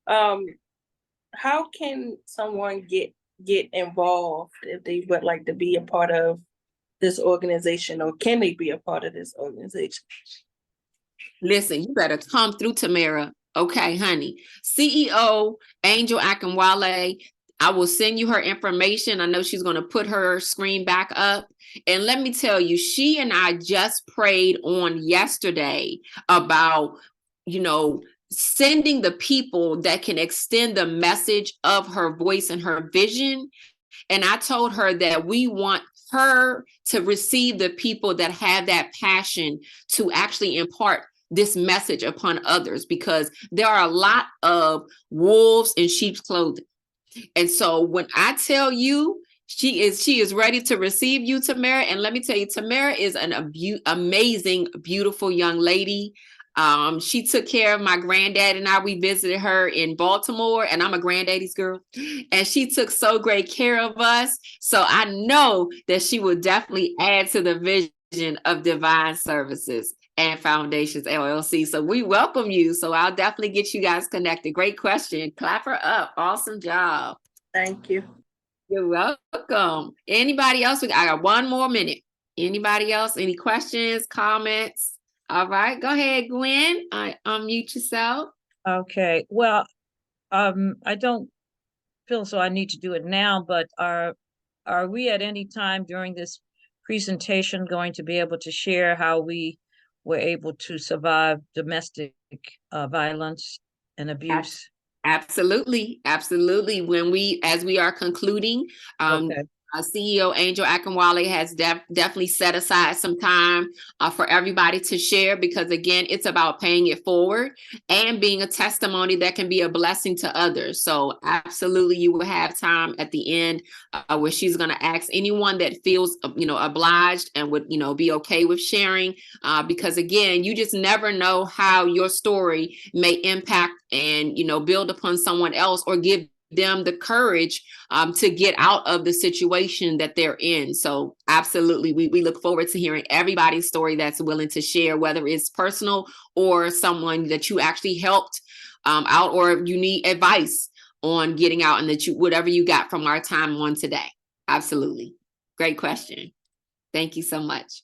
[SPEAKER 2] How can someone get involved if they would like to be a part of this organization, or can they be a part of this organization?
[SPEAKER 3] Listen, you better come through, Tamara. Okay, honey. CEO Angel Akinwale, I will send you her information. I know she's going to put her screen back up. And let me tell you, she and I just prayed on yesterday about, sending the people that can extend the message of her voice and her vision. And I told her that we want her to receive the people that have that passion to actually impart this message upon others, because there are a lot of wolves in sheep's clothing. And so when I tell you, she is ready to receive you, Tamara. And let me tell you, Tamara is an amazing, beautiful young lady. She took care of my granddad and I. We visited her in Baltimore, and I'm a granddaddy's girl, and she took so great care of us. So I know that she will definitely add to the vision of Divine Services and Foundations LLC. So we welcome you. So I'll definitely get you guys connected. Great question. Clap her up. Awesome job.
[SPEAKER 2] Thank you.
[SPEAKER 3] You're welcome. Anybody else? I got 1 more minute. Anybody else? Any questions, comments? All right, go ahead, Gwen. Unmute yourself.
[SPEAKER 4] Okay, well, I don't feel so I need to do it now, but are we at any time during this presentation going to be able to share how we were able to survive domestic violence and abuse?
[SPEAKER 3] Absolutely. As we are concluding,
[SPEAKER 4] Okay.
[SPEAKER 3] CEO Angel Akinwale has definitely set aside some time for everybody to share, because again, it's about paying it forward and being a testimony that can be a blessing to others. So absolutely, you will have time at the end where she's going to ask anyone that feels, obliged and would, be okay with sharing, because again, you just never know how your story may impact and, build upon someone else or give them the courage to get out of the situation that they're in. So absolutely, we look forward to hearing everybody's story that's willing to share, whether it's personal or someone that you actually helped out, or you need advice on getting out, and that whatever you got from our time on today. Absolutely. Great question. Thank you so much.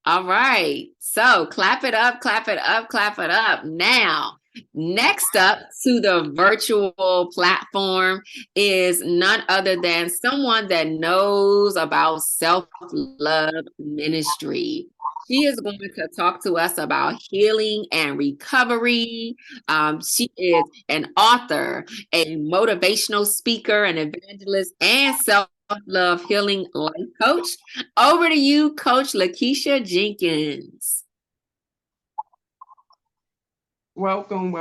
[SPEAKER 3] All right. So clap it up, clap it up, clap it up. Now, next up to the virtual platform is none other than someone that knows about self-love ministry. She is going to talk to us about healing and recovery. She is an author, a motivational speaker, an evangelist, and self-love healing life coach. Over to you, Coach Lakeisha Jenkins.
[SPEAKER 5] Welcome.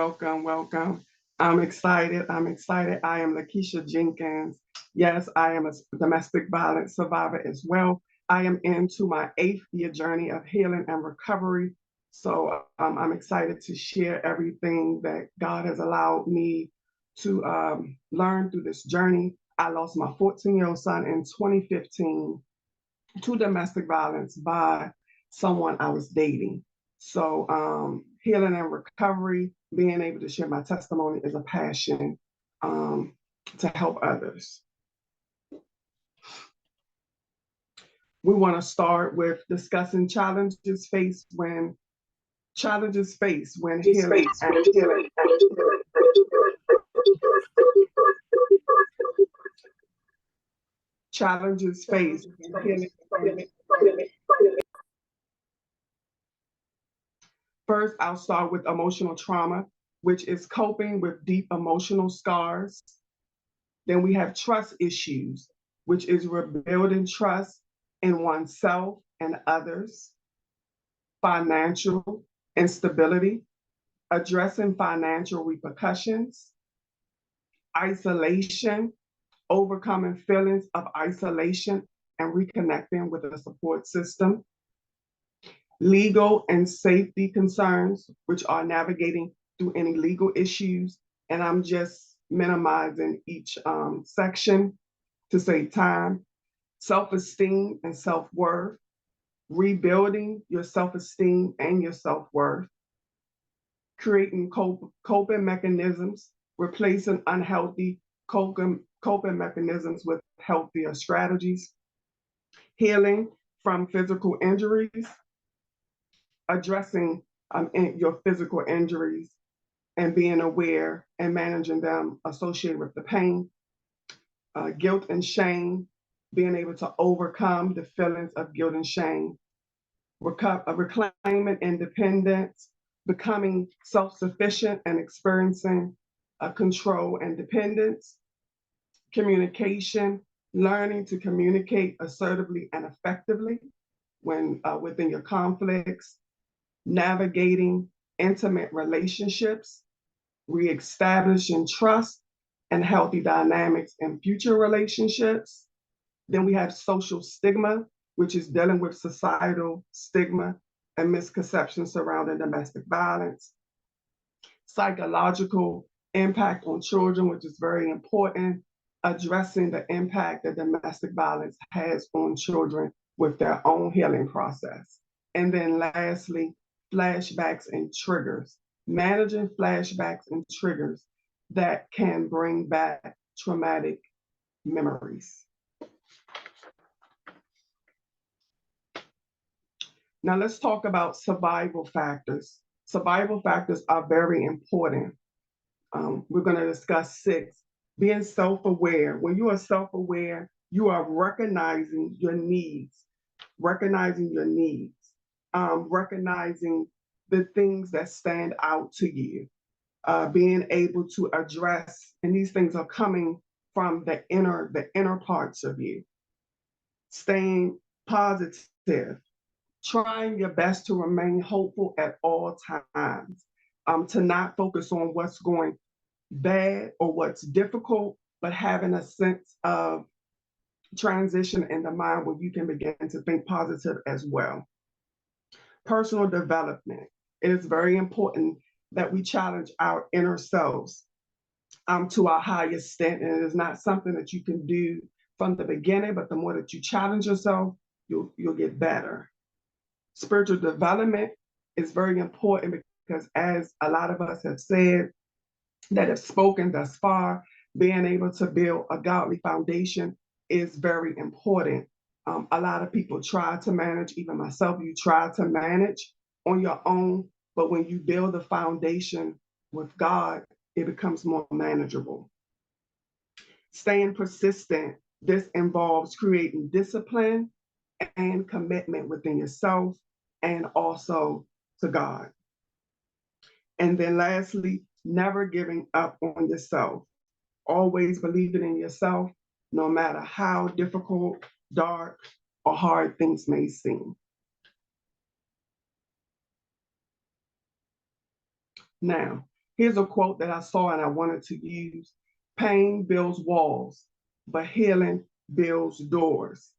[SPEAKER 5] I'm excited. I am Lakeisha Jenkins. Yes, I am a domestic violence survivor as well. I am into my 8th year journey of healing and recovery. So I'm excited to share everything that God has allowed me to learn through this journey. I lost my 14-year-old son in 2015 to domestic violence by someone I was dating. So healing and recovery, being able to share my testimony is a passion to help others. We want to start with discussing challenges faced when healing and healing. Challenges faced when healing. First, I'll start with emotional trauma, which is coping with deep emotional scars. Then we have trust issues, which is rebuilding trust in oneself and others. Financial instability, addressing financial repercussions. Isolation, overcoming feelings of isolation and reconnecting with a support system. Legal and safety concerns, which are navigating through any legal issues. And I'm just minimizing each section to save time. Self-esteem and self-worth, rebuilding your self-esteem and your self-worth. Creating coping mechanisms, replacing unhealthy coping mechanisms with healthier strategies. Healing from physical injuries, addressing your physical injuries and being aware and managing them associated with the pain. Guilt and shame, being able to overcome the feelings of guilt and shame. Reclaiming independence, becoming self-sufficient and experiencing control and dependence. Communication, learning to communicate assertively and effectively when within your conflicts. Navigating intimate relationships, reestablishing trust and healthy dynamics in future relationships. Then we have social stigma, which is dealing with societal stigma and misconceptions surrounding domestic violence. Psychological impact on children, which is very important, addressing the impact that domestic violence has on children with their own healing process. And then lastly, flashbacks and triggers, managing flashbacks and triggers that can bring back traumatic memories. Now let's talk about survival factors. Survival factors are very important. We're going to discuss 6. Being self-aware. When you are self-aware, you are recognizing your needs, recognizing the things that stand out to you, being able to address, and these things are coming from the inner parts of you. Staying positive, trying your best to remain hopeful at all times, to not focus on what's going bad or what's difficult, but having a sense of transition in the mind where you can begin to think positive as well. Personal development. It is very important that we challenge our inner selves to our highest extent. And it is not something that you can do from the beginning, but the more that you challenge yourself, you'll get better. Spiritual development is very important because, as a lot of us have said that have spoken thus far, being able to build a godly foundation is very important. A lot of people try to manage, even myself, you try to manage on your own, but when you build a foundation with God, it becomes more manageable. Staying persistent. This involves creating discipline and commitment within yourself and also to God. And then lastly, never giving up on yourself. Always believing in yourself, no matter how difficult, dark, or hard things may seem. Now, here's a quote that I saw and I wanted to use. Pain builds walls, but healing builds doors.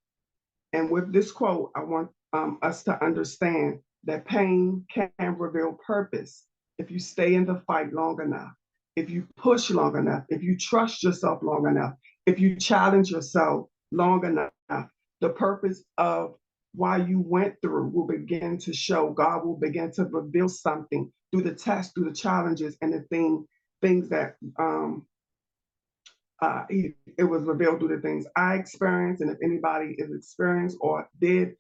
[SPEAKER 5] And with this quote, I want us to understand that pain can reveal purpose if you stay in the fight long enough, if you push long enough, if you trust yourself long enough, if you challenge yourself long enough. The purpose of why you went through will begin to show. God will begin to reveal something through the tests, through the challenges, and the things that it was revealed through the things I experienced, and if anybody is experienced or did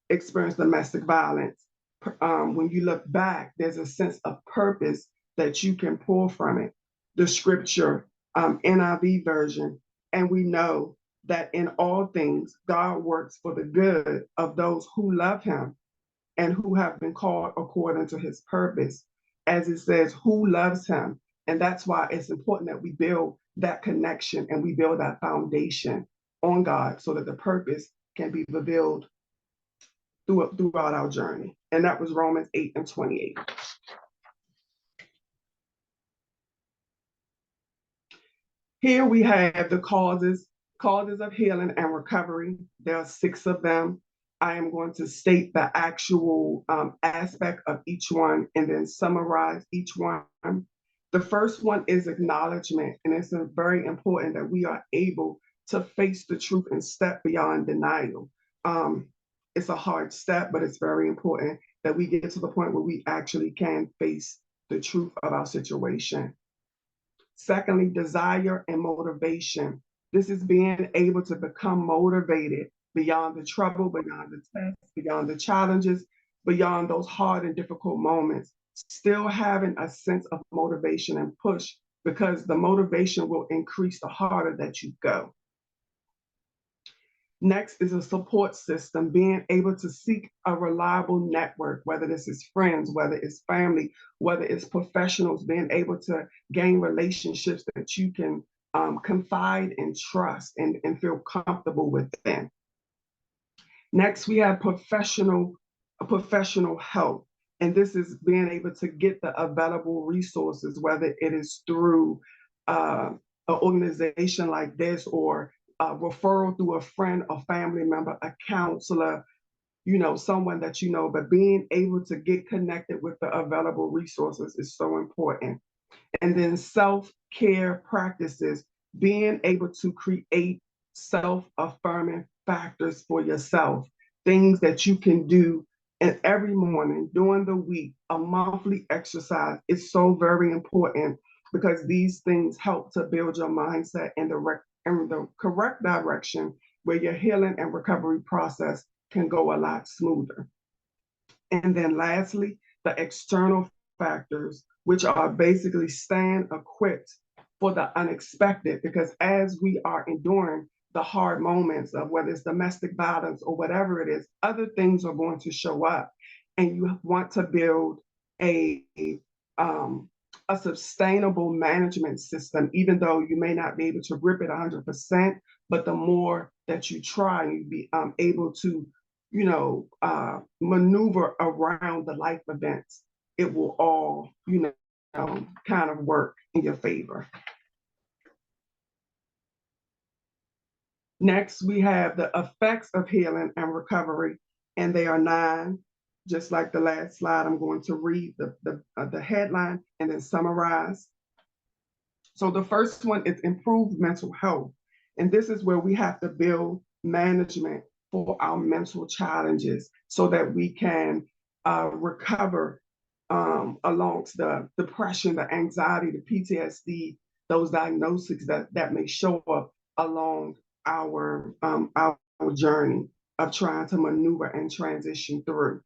[SPEAKER 5] experience domestic violence, when you look back, there's a sense of purpose that you can pull from it. The scripture, NIV version, and we know that in all things, God works for the good of those who love him and who have been called according to his purpose. As it says, who loves him? And that's why it's important that we build that connection and we build that foundation on God so that the purpose can be revealed throughout our journey. And that was Romans 8:28. Here we have the causes of healing and recovery. There are 6 of them. I am going to state the actual aspect of each one and then summarize each one. The first one is acknowledgement, and it's very important that we are able to face the truth and step beyond denial. It's a hard step, but it's very important that we get to the point where we actually can face the truth of our situation. Secondly, desire and motivation. This is being able to become motivated beyond the trouble, beyond the tests, beyond the challenges, beyond those hard and difficult moments. Still having a sense of motivation and push, because the motivation will increase the harder that you go. Next is a support system, being able to seek a reliable network, whether this is friends, whether it's family, whether it's professionals, being able to gain relationships that you can confide and trust and feel comfortable within. Next, we have professional help. And this is being able to get the available resources, whether it is through an organization like this or a referral through a friend, a family member, a counselor, someone that you know, but being able to get connected with the available resources is so important. And then self-care practices, being able to create self-affirming factors for yourself, things that you can do. And every morning, during the week, a monthly exercise is so very important because these things help to build your mindset in the correct direction where your healing and recovery process can go a lot smoother. And then lastly, the external factors, which are basically staying equipped for the unexpected, because as we are enduring the hard moments of whether it's domestic violence or whatever it is, other things are going to show up. And you want to build a sustainable management system, even though you may not be able to grip it 100%, but the more that you try, you be able to, maneuver around the life events, it will all, kind of work in your favor. Next, we have the effects of healing and recovery, and they are 9. Just like the last slide, I'm going to read the headline and then summarize. So the first one is improved mental health. And this is where we have to build management for our mental challenges so that we can recover alongst the depression, the anxiety, the PTSD, those diagnoses that may show up along our journey of trying to maneuver and transition through.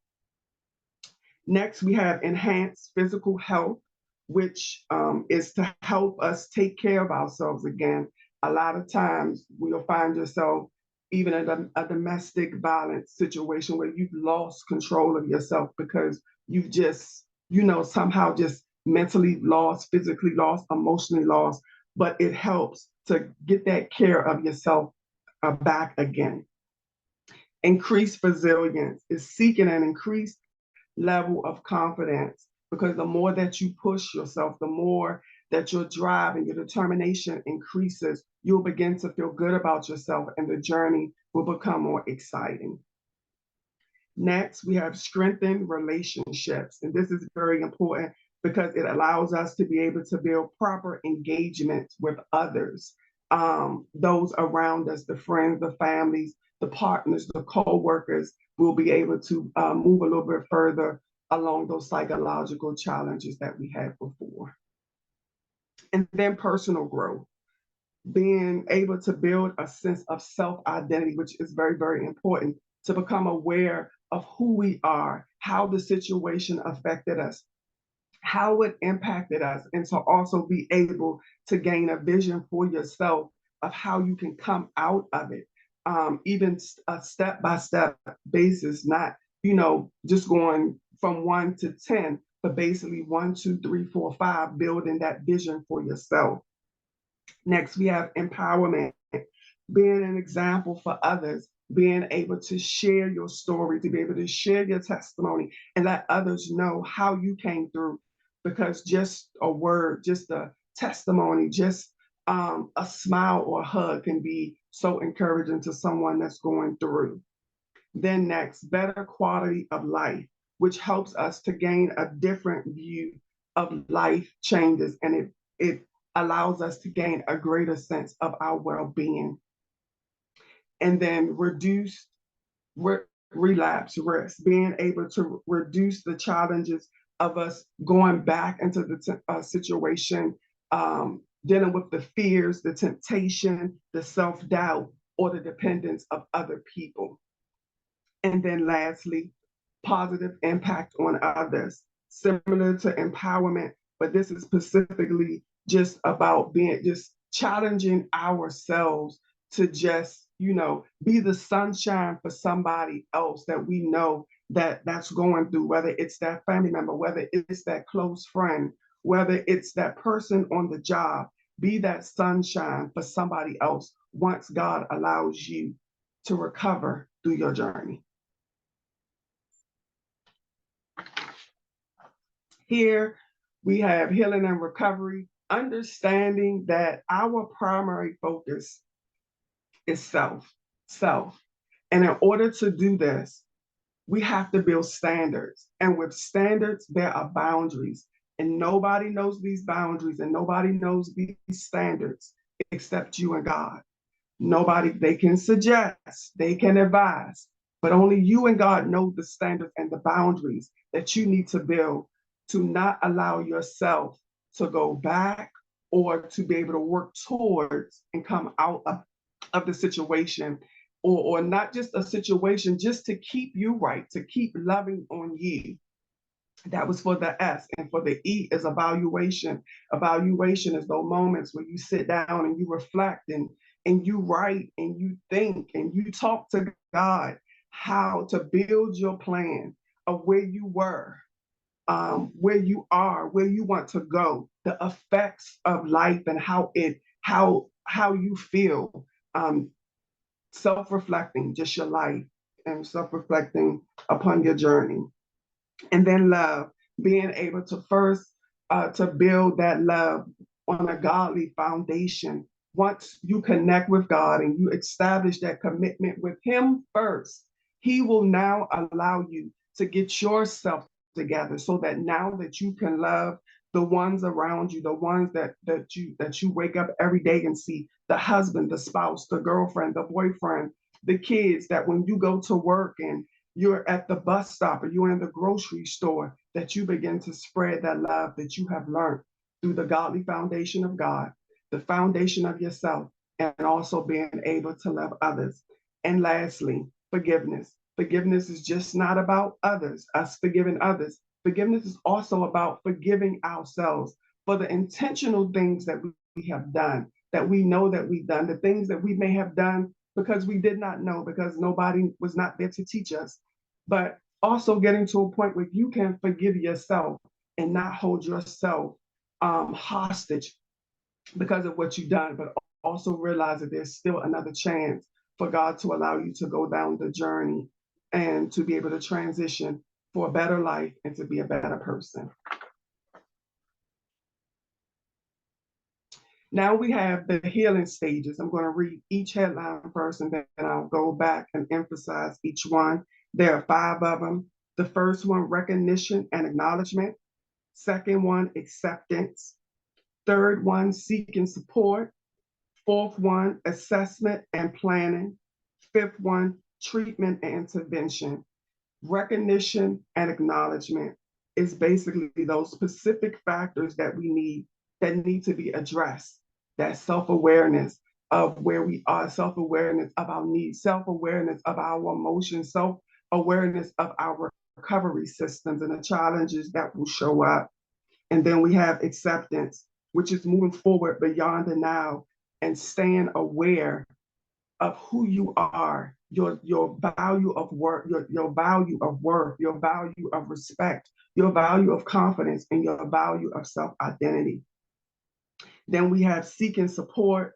[SPEAKER 5] Next, we have enhanced physical health, which is to help us take care of ourselves again. A lot of times you'll find yourself even in a domestic violence situation where you've lost control of yourself because you've just, somehow just mentally lost, physically lost, emotionally lost, but it helps to get that care of yourself back again. Increased resilience is seeking an increased level of confidence, because the more that you push yourself, the more that your drive and your determination increases, you'll begin to feel good about yourself and the journey will become more exciting. Next, we have strengthened relationships. And this is very important because it allows us to be able to build proper engagement with others, those around us, the friends, the families, the partners, the co-workers. Will be able to move a little bit further along those psychological challenges that we had before. And then personal growth. being able to build a sense of self-identity, which is very, very important, to become aware of who we are, how the situation affected us, how it impacted us, and to also be able to gain a vision for yourself of how you can come out of it, even a step-by-step basis, not, just going from 1 to 10, but basically 1, 2, 3, 4, 5, building that vision for yourself. Next, we have empowerment, being an example for others, being able to share your story, to be able to share your testimony and let others know how you came through. Because just a word, just a testimony, just a smile or a hug can be so encouraging to someone that's going through. Then next, better quality of life, which helps us to gain a different view of life changes, and it allows us to gain a greater sense of our well-being. And then relapse risk, being able to reduce the challenges of us going back into the situation, dealing with the fears, the temptation, the self-doubt, or the dependence of other people. And then lastly, positive impact on others, similar to empowerment, but this is specifically just about just challenging ourselves to just, be the sunshine for somebody else that we know that's going through, whether it's that family member, whether it's that close friend, whether it's that person on the job. Be that sunshine for somebody else once God allows you to recover through your journey. Here we have healing and recovery, understanding that our primary focus is self. And in order to do this, we have to build standards. And with standards, there are boundaries. And nobody knows these boundaries and nobody knows these standards except you and God. Nobody, they can suggest, they can advise, but only you and God know the standards and the boundaries that you need to build to not allow yourself to go back or to be able to work towards and come out of the situation, or not just a situation, just to keep you right, to keep loving on you. That was for the S. And for the E is evaluation. Evaluation is those moments where you sit down and you reflect and you write and you think and you talk to God how to build your plan of where you were, where you are, where you want to go, the effects of life and how you feel, self-reflecting, just your life and self-reflecting upon your journey. And then love, being able to first to build that love on a godly foundation. Once you connect with God and you establish that commitment with Him first, He will now allow you to get yourself together so that now that you can love the ones around you, the ones that you wake up every day and see, the husband, the spouse, the girlfriend, the boyfriend, the kids, that when you go to work and you're at the bus stop or you're in the grocery store, that you begin to spread that love that you have learned through the godly foundation of God, the foundation of yourself, and also being able to love others. And lastly, forgiveness. Forgiveness is just not about others, us forgiving others. Forgiveness is also about forgiving ourselves for the intentional things that we have done, that we know that we've done, the things that we may have done because we did not know, because nobody was not there to teach us. But also getting to a point where you can forgive yourself and not hold yourself hostage because of what you've done, but also realize that there's still another chance for God to allow you to go down the journey and to be able to transition for a better life and to be a better person. Now we have the healing stages. I'm going to read each headline first, and then I'll go back and emphasize each one. There are 5 of them. The first one, recognition and acknowledgement. Second one, acceptance. Third one, seeking support. Fourth one, assessment and planning. Fifth one, treatment and intervention. Recognition and acknowledgement is basically those specific factors that we need, that need to be addressed. that self-awareness of where we are, self-awareness of our needs, self-awareness of our emotions, self-awareness of our recovery systems and the challenges that will show up. And then we have acceptance, which is moving forward beyond the now and staying aware of who you are, your value of work, your value of worth, your value of respect, your value of confidence, and your value of self-identity. Then we have seeking support.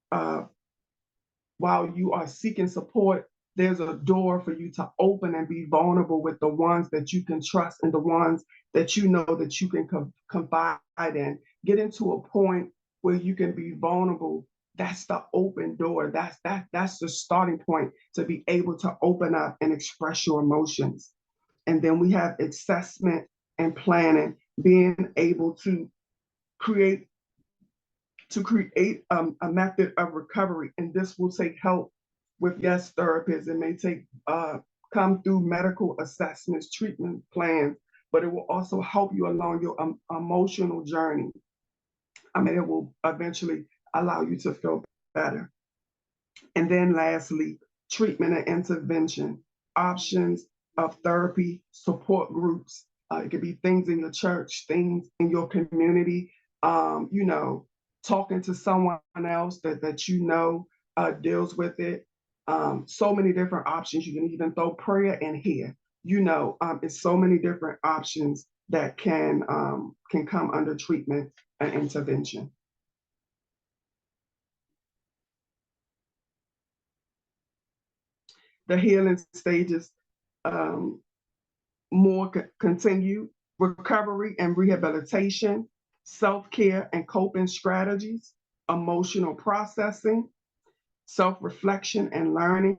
[SPEAKER 5] While you are seeking support, there's a door for you to open and be vulnerable with the ones that you can trust and the ones that you know that you can confide in. Get into a point where you can be vulnerable. That's the open door. That's the starting point to be able to open up and express your emotions. And then we have assessment and planning, being able to create a method of recovery. And this will take help with, yes, therapists. It may take come through medical assessments, treatment plans, but it will also help you along your emotional journey. I mean, it will eventually allow you to feel better. And then lastly, treatment and intervention, options of therapy, support groups. It could be things in your church, things in your community, talking to someone else that you know deals with it. So many different options. You can even throw prayer in here. It's so many different options that can come under treatment and intervention. The healing stages continue recovery and rehabilitation, self-care and coping strategies, emotional processing, self-reflection and learning,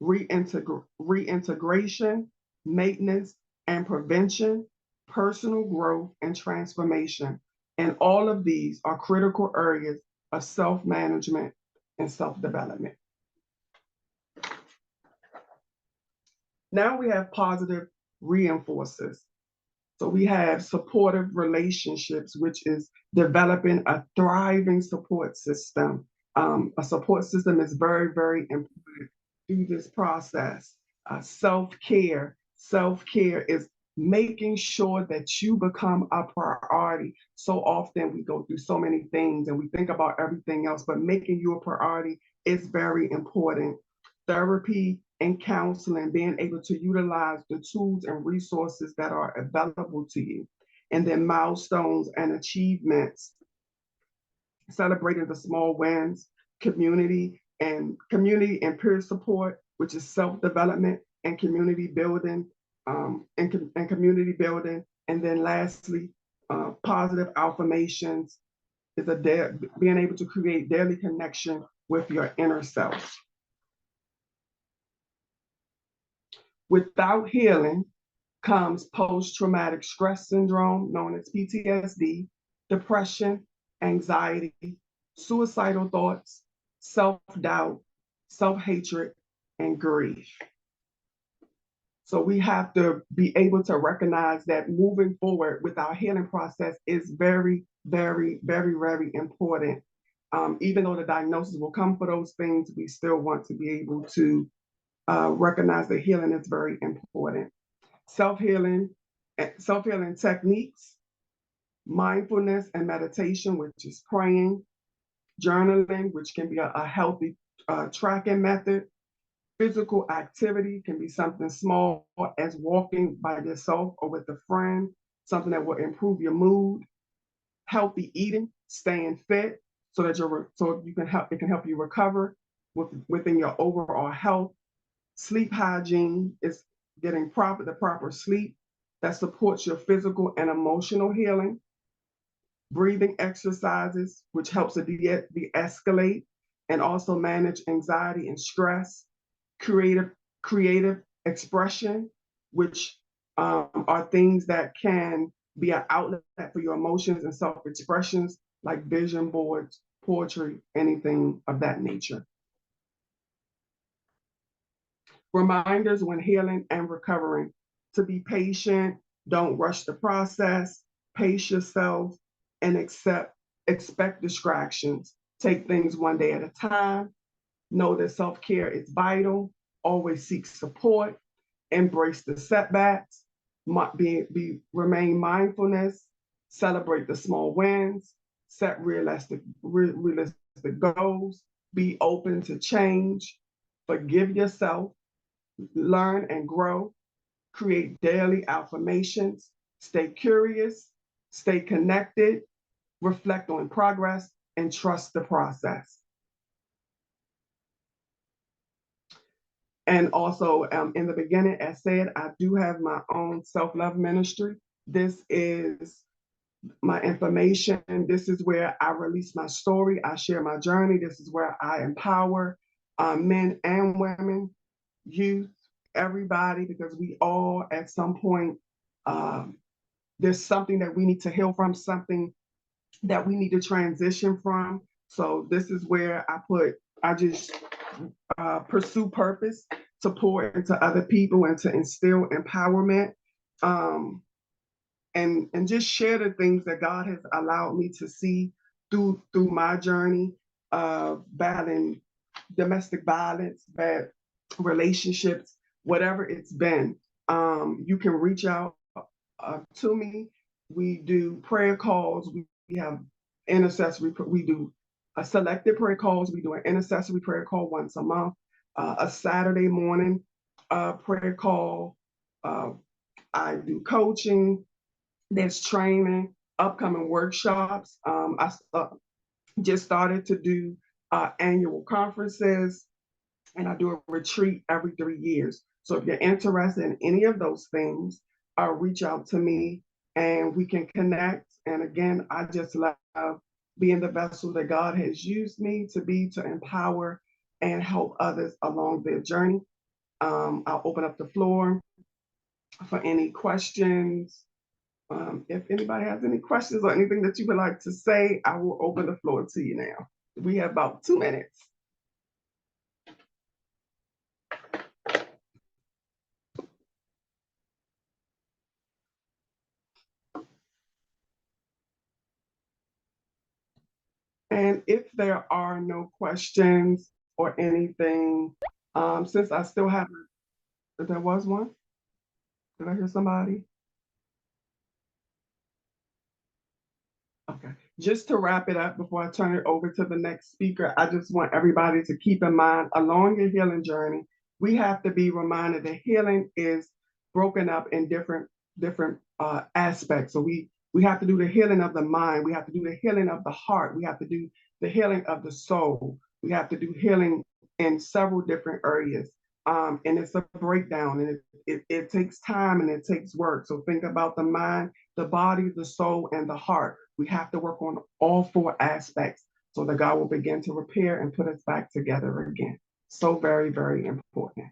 [SPEAKER 5] reintegration, maintenance and prevention, personal growth and transformation. And all of these are critical areas of self-management and self-development. Now we have positive reinforcers. So we have supportive relationships, which is developing a thriving support system. A support system is very, very important through this process. Self-care. Self-care is making sure that you become a priority. So often we go through so many things and we think about everything else, but making you a priority is very important. Therapy and counseling, being able to utilize the tools and resources that are available to you. And then milestones and achievements, celebrating the small wins, community and peer support, which is self-development and community building, and community building. And then lastly, positive affirmations is being able to create daily connection with your inner self. Without healing comes post-traumatic stress syndrome, known as PTSD, depression, anxiety, suicidal thoughts, self-doubt, self-hatred, and grief. So we have to be able to recognize that moving forward with our healing process is very, very, very, very important. Even though the diagnosis will come for those things, we still want to be able to recognize that healing is very important. Self-healing techniques, mindfulness and meditation, which is praying, journaling, which can be a healthy tracking method. Physical activity can be something small as walking by yourself or with a friend, something that will improve your mood. Healthy eating, staying fit, so that it can help you recover within your overall health. Sleep hygiene is getting the proper sleep that supports your physical and emotional healing. Breathing exercises, which helps to de-escalate and also manage anxiety and stress. Creative expression, which are things that can be an outlet for your emotions and self-expressions, like vision boards, poetry, anything of that nature. Reminders when healing and recovering: to be patient, don't rush the process, pace yourself, and accept expect distractions. Take things one day at a time. Know that self-care is vital. Always seek support. Embrace the setbacks. Remain mindfulness. Celebrate the small wins. Set realistic goals. Be open to change. Forgive yourself. Learn and grow. Create daily affirmations. Stay curious. Stay connected. Reflect on progress and trust the process. And also, in the beginning, as said, I do have my own self-love ministry. This is my information. This is where I release my story. I share my journey. This is where I empower men and women, youth, everybody, because we all at some point, there's something that we need to heal from, something that we need to transition from. So this is where I just pursue purpose to pour into other people and to instill empowerment, and just share the things that God has allowed me to see through my journey of battling domestic violence, bad relationships, whatever it's been. You can reach out to me. We do prayer calls. We have intercessory. We do selected prayer calls. We do an intercessory prayer call once a month. A Saturday morning prayer call. I do coaching. There's training, upcoming workshops. I just started to do annual conferences, and I do a retreat every 3 years. So if you're interested in any of those things, reach out to me and we can connect. And again, I just love being the vessel that God has used me to be, to empower and help others along their journey. I'll open up the floor for any questions. If anybody has any questions or anything that you would like to say, I will open the floor to you now. We have about 2 minutes. And if there are no questions or anything, since I still haven't, there was one? Did I hear somebody? Okay, just to wrap it up before I turn it over to the next speaker, I just want everybody to keep in mind, along your healing journey, we have to be reminded that healing is broken up in different aspects. So we have to do the healing of the mind. We have to do the healing of the heart. We have to do the healing of the soul. We have to do healing in several different areas. And it's a breakdown, and it takes time and it takes work. So think about the mind, the body, the soul, and the heart. We have to work on all 4 aspects so that God will begin to repair and put us back together again. So very, very important.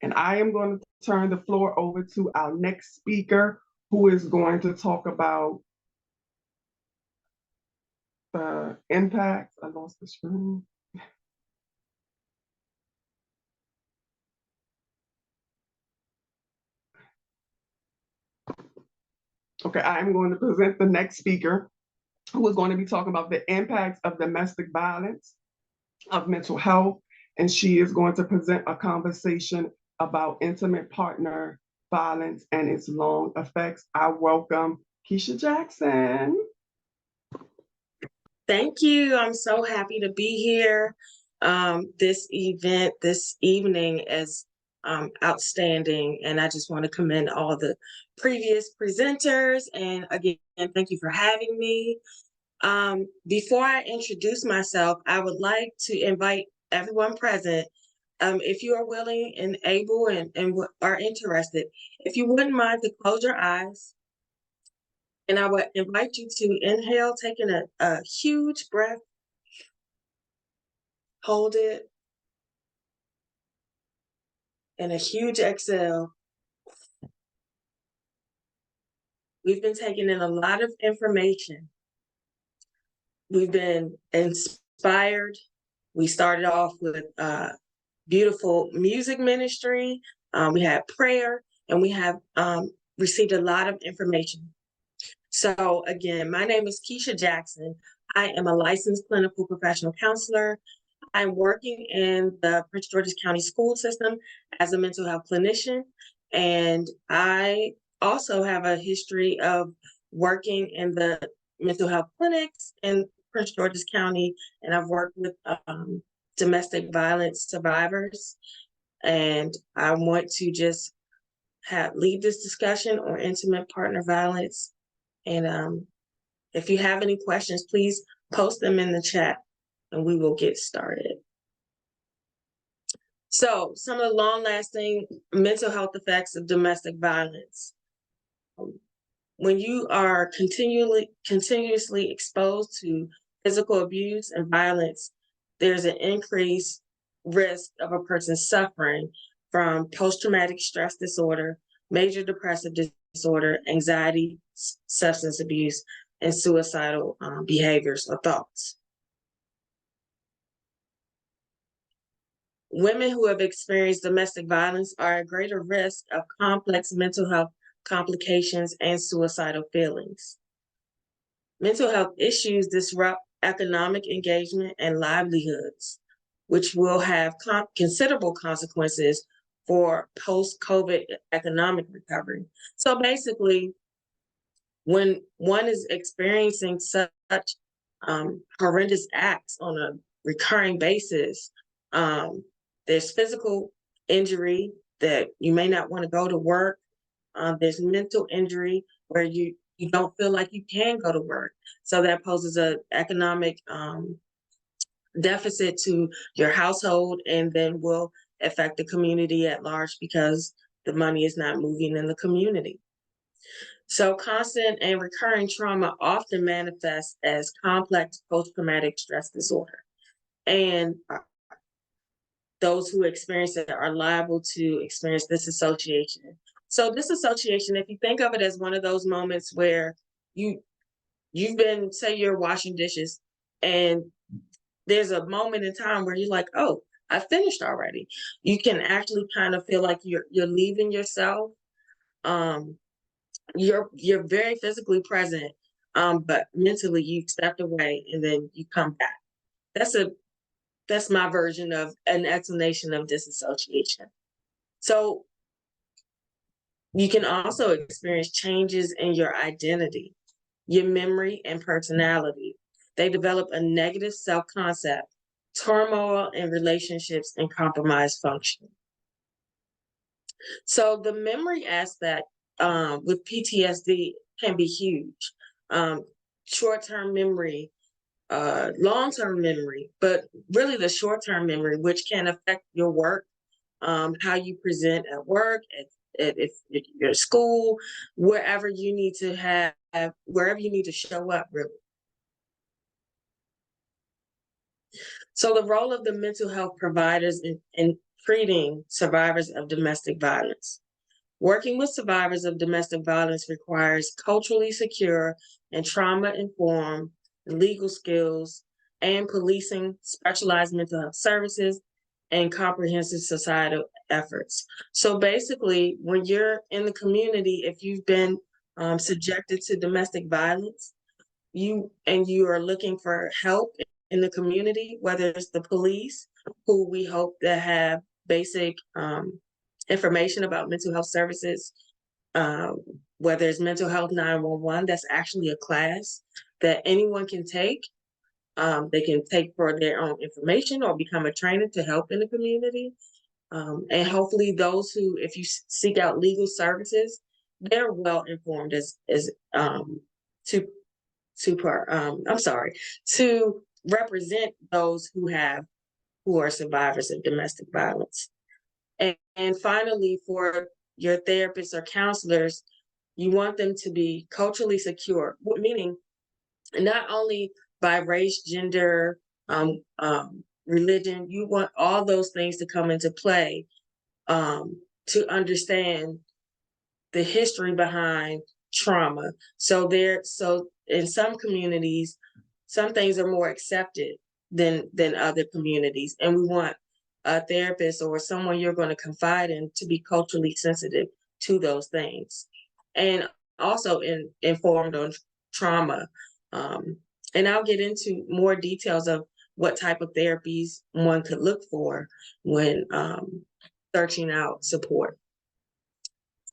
[SPEAKER 5] And I am going to turn the floor over to our next speaker, who is going to talk about the impact. I lost the screen. Okay, I am going to present the next speaker, who is going to be talking about the impacts of domestic violence, of mental health, and she is going to present a conversation about intimate partner violence and its long effects. I welcome Keisha Jackson.
[SPEAKER 6] Thank you. I'm so happy to be here. This event this evening is outstanding, and I just want to commend all the previous presenters. And again, thank you for having me. Before I introduce myself, I would like to invite everyone present, if you are willing and able and are interested, if you wouldn't mind to close your eyes. And I would invite you to inhale, taking a huge breath, hold it, and a huge exhale. We've been taking in a lot of information. We've been inspired. We started off with beautiful music ministry. We had prayer, and we have received a lot of information. So again, my name is Keisha Jackson. I am a licensed clinical professional counselor. I'm working in the Prince George's County school system as a mental health clinician. And I also have a history of working in the mental health clinics in Prince George's County. And I've worked with domestic violence survivors. And I want to just lead this discussion on intimate partner violence. And if you have any questions, please post them in the chat and we will get started. So some of the long-lasting mental health effects of domestic violence. When you are continuously exposed to physical abuse and violence, there's an increased risk of a person suffering from post-traumatic stress disorder, major depressive disorder, anxiety, substance abuse, and suicidal behaviors or thoughts. Women who have experienced domestic violence are at greater risk of complex mental health complications and suicidal feelings. Mental health issues disrupt economic engagement and livelihoods, which will have considerable consequences for post-COVID economic recovery. So basically, when one is experiencing such horrendous acts on a recurring basis, there's physical injury that you may not want to go to work. There's mental injury where you don't feel like you can go to work. So that poses an economic deficit to your household and then will affect the community at large because the money is not moving in the community. So constant and recurring trauma often manifests as complex post-traumatic stress disorder. And those who experience it are liable to experience disassociation. So disassociation, if you think of it as one of those moments where you've been, say you're washing dishes and there's a moment in time where you're like, oh, I finished already. You can actually kind of feel like you're leaving yourself. You're very physically present, but mentally you stepped away and then you come back. That's my version of an explanation of disassociation. So you can also experience changes in your identity, your memory and personality. They develop a negative self-concept, turmoil in relationships, and compromised function. So the memory aspect with PTSD can be huge. Short-term memory, long-term memory, but really the short-term memory, which can affect your work, how you present at work, at your school, wherever you need to show up, really. So the role of the mental health providers in treating survivors of domestic violence. Working with survivors of domestic violence requires culturally secure and trauma-informed legal skills and policing, specialized mental health services, and comprehensive societal efforts. So basically, when you're in the community, if you've been subjected to domestic violence, you are looking for help in the community, whether it's the police, who we hope to have basic information about mental health services, whether it's mental health 911, that's actually a class that anyone can take. They can take for their own information or become a trainer to help in the community. And hopefully those who, if you seek out legal services, they're well informed to represent those who are survivors of domestic violence. And finally, for your therapists or counselors, you want them to be culturally secure, meaning not only by race, gender, religion. You want all those things to come into play to understand the history behind trauma. So in some communities, some things are more accepted than other communities, and we want a therapist or someone you're going to confide in to be culturally sensitive to those things. and also informed on trauma. And I'll get into more details of what type of therapies one could look for when searching out support.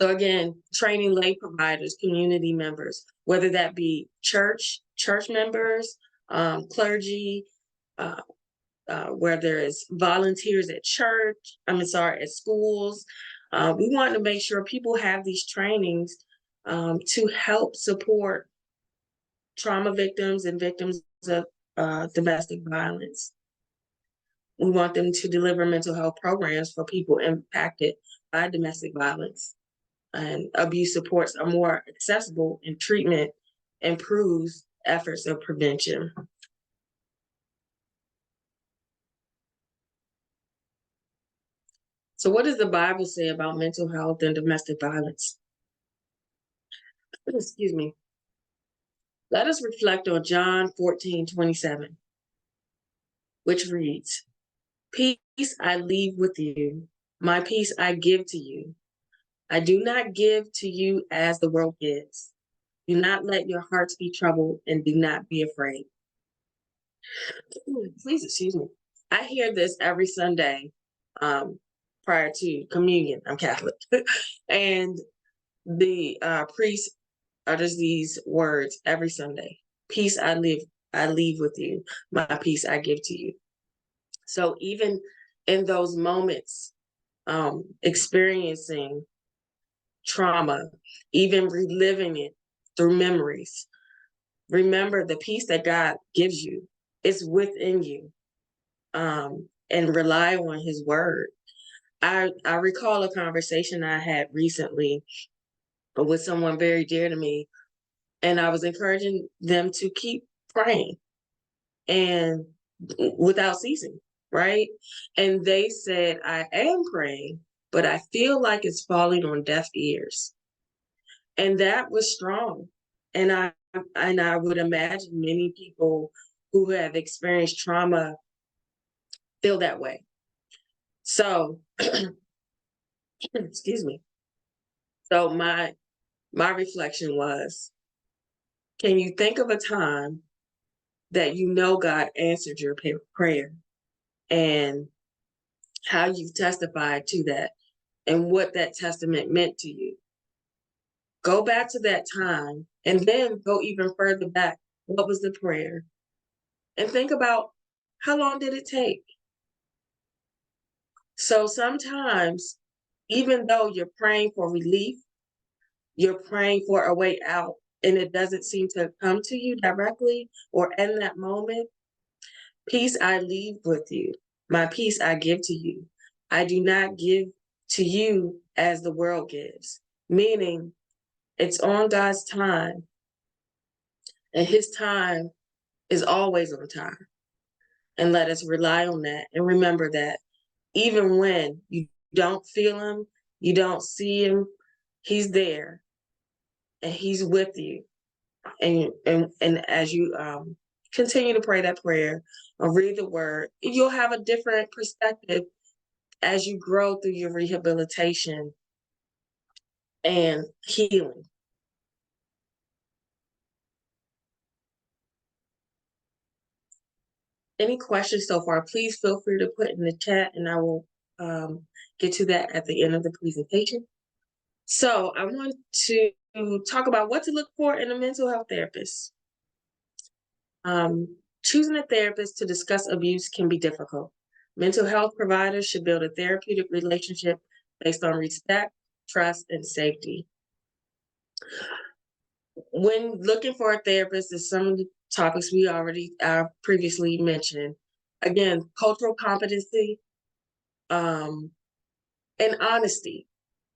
[SPEAKER 6] So again, training lay providers, community members, whether that be church members, clergy, where there is volunteers at at schools. We want to make sure people have these trainings to help support trauma victims and victims of domestic violence. We want them to deliver mental health programs for people impacted by domestic violence. And abuse supports are more accessible, and treatment improves efforts of prevention. So what does the Bible say about mental health and domestic violence? Excuse me. Let us reflect on John 14:27, which reads, "Peace I leave with you, my peace I give to you. I do not give to you as the world gives. Do not let your hearts be troubled and do not be afraid." Please excuse me. I hear this every Sunday prior to communion. I'm Catholic. And the priest utters these words every Sunday. Peace I leave with you. My peace I give to you. So even in those moments, experiencing trauma, even reliving it through memories, remember the peace that God gives you is within you, and rely on his word. I recall a conversation I had recently with someone very dear to me, and I was encouraging them to keep praying and without ceasing, right? And they said, "I am praying, but I feel like it's falling on deaf ears." And that was strong. And I would imagine many people who have experienced trauma feel that way. So, excuse me. So my reflection was, can you think of a time that you know God answered your prayer, and how you've testified to that and what that testament meant to you? Go back to that time and then go even further back. What was the prayer? And think about, how long did it take? So sometimes, even though you're praying for relief, you're praying for a way out, and it doesn't seem to come to you directly or in that moment, peace I leave with you. My peace I give to you. I do not give to you as the world gives. Meaning, it's on God's time, and his time is always on time. And let us rely on that and remember that even when you don't feel him, you don't see him, he's there and he's with you. And as you continue to pray that prayer or read the word, you'll have a different perspective as you grow through your rehabilitation and healing. Any questions so far, please feel free to put in the chat, and I will get to that at the end of the presentation. So I want to talk about what to look for in a mental health therapist. Choosing a therapist to discuss abuse can be difficult. Mental health providers should build a therapeutic relationship based on respect, trust, and safety. When looking for a therapist, is some of the topics we already previously mentioned. Again, cultural competency, and honesty.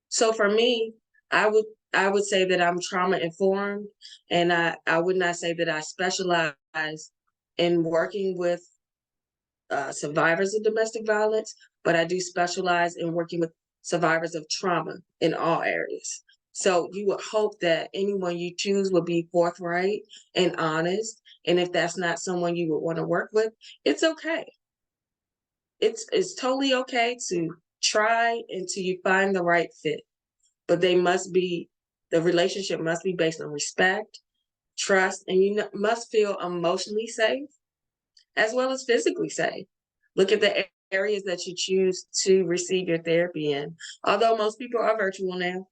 [SPEAKER 6] So for me, I would say that I'm trauma informed, and I would not say that I specialize in working with survivors of domestic violence, but I do specialize in working with survivors of trauma in all areas. So you would hope that anyone you choose would be forthright and honest. And if that's not someone you would want to work with, it's okay. It's totally okay to try until you find the right fit, but they must be The relationship must be based on respect, trust, and you must feel emotionally safe as well as physically safe. Look at the areas that you choose to receive your therapy in. Although most people are virtual now,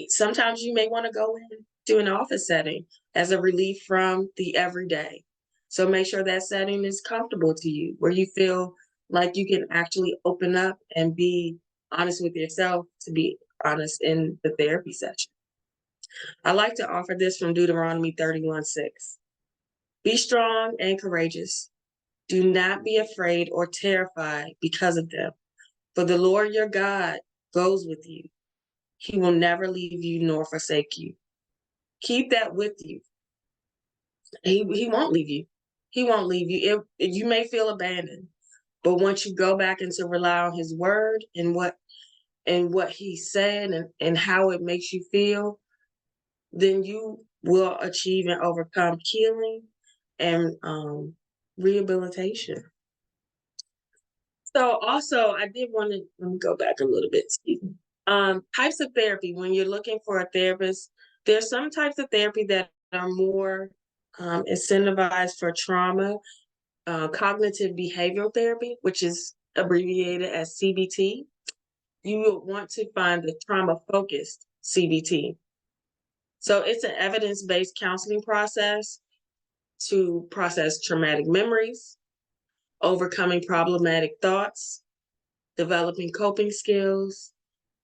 [SPEAKER 6] sometimes you may want to go into an office setting as a relief from the everyday. So make sure that setting is comfortable to you, where you feel like you can actually open up and be honest with yourself, to be honest in the therapy session. I like to offer this from Deuteronomy 31:6. Be strong and courageous. Do not be afraid or terrified because of them, for the Lord your God goes with you. He will never leave you nor forsake you. Keep that with you. He won't leave you. He won't leave you. You may feel abandoned, but once you go back and to rely on his word and what he said and how it makes you feel, then you will achieve and overcome healing and rehabilitation. So also, I did want to, let me go back a little bit. Excuse me. Types of therapy. When you're looking for a therapist, there's some types of therapy that are more incentivized for trauma, cognitive behavioral therapy, which is abbreviated as CBT. You will want to find the trauma-focused CBT. So it's an evidence-based counseling process to process traumatic memories, overcoming problematic thoughts, developing coping skills,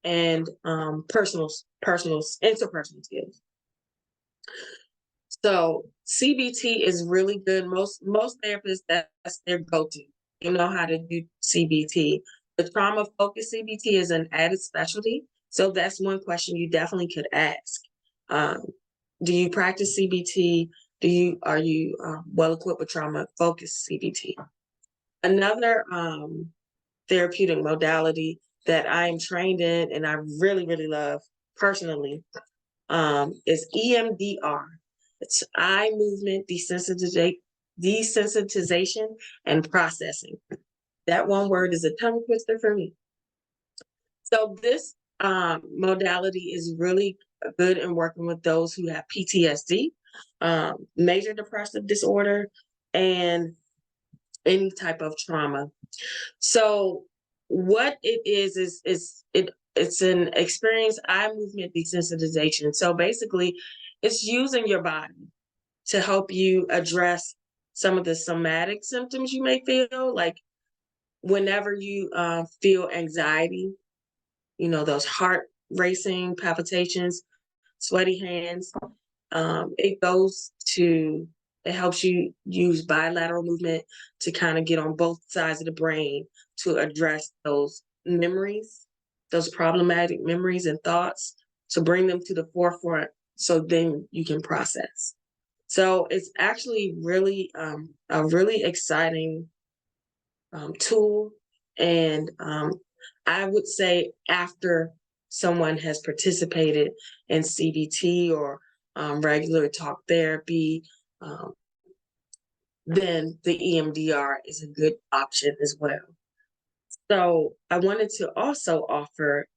[SPEAKER 6] and interpersonal skills. So CBT is really good. Most therapists, that's their go-to. They know how to do CBT. The trauma-focused CBT is an added specialty. So that's one question you definitely could ask. Do you practice CBT? Are you well equipped with trauma-focused CBT? Another therapeutic modality that I am trained in and I really, really love personally is EMDR. It's eye movement desensitization and processing. That one word is a tongue twister for me. So this modality is really good in working with those who have PTSD, major depressive disorder, and any type of trauma. So what it is it's an experienced eye movement desensitization. So basically, it's using your body to help you address some of the somatic symptoms you may feel, like whenever you feel anxiety, those heart racing, palpitations, sweaty hands. It helps you use bilateral movement to kind of get on both sides of the brain to address those memories, those problematic memories and thoughts, to bring them to the forefront so then you can process. So it's actually really a really exciting tool. And I would say after someone has participated in CBT or regular talk therapy, then the EMDR is a good option as well. So I wanted to also offer,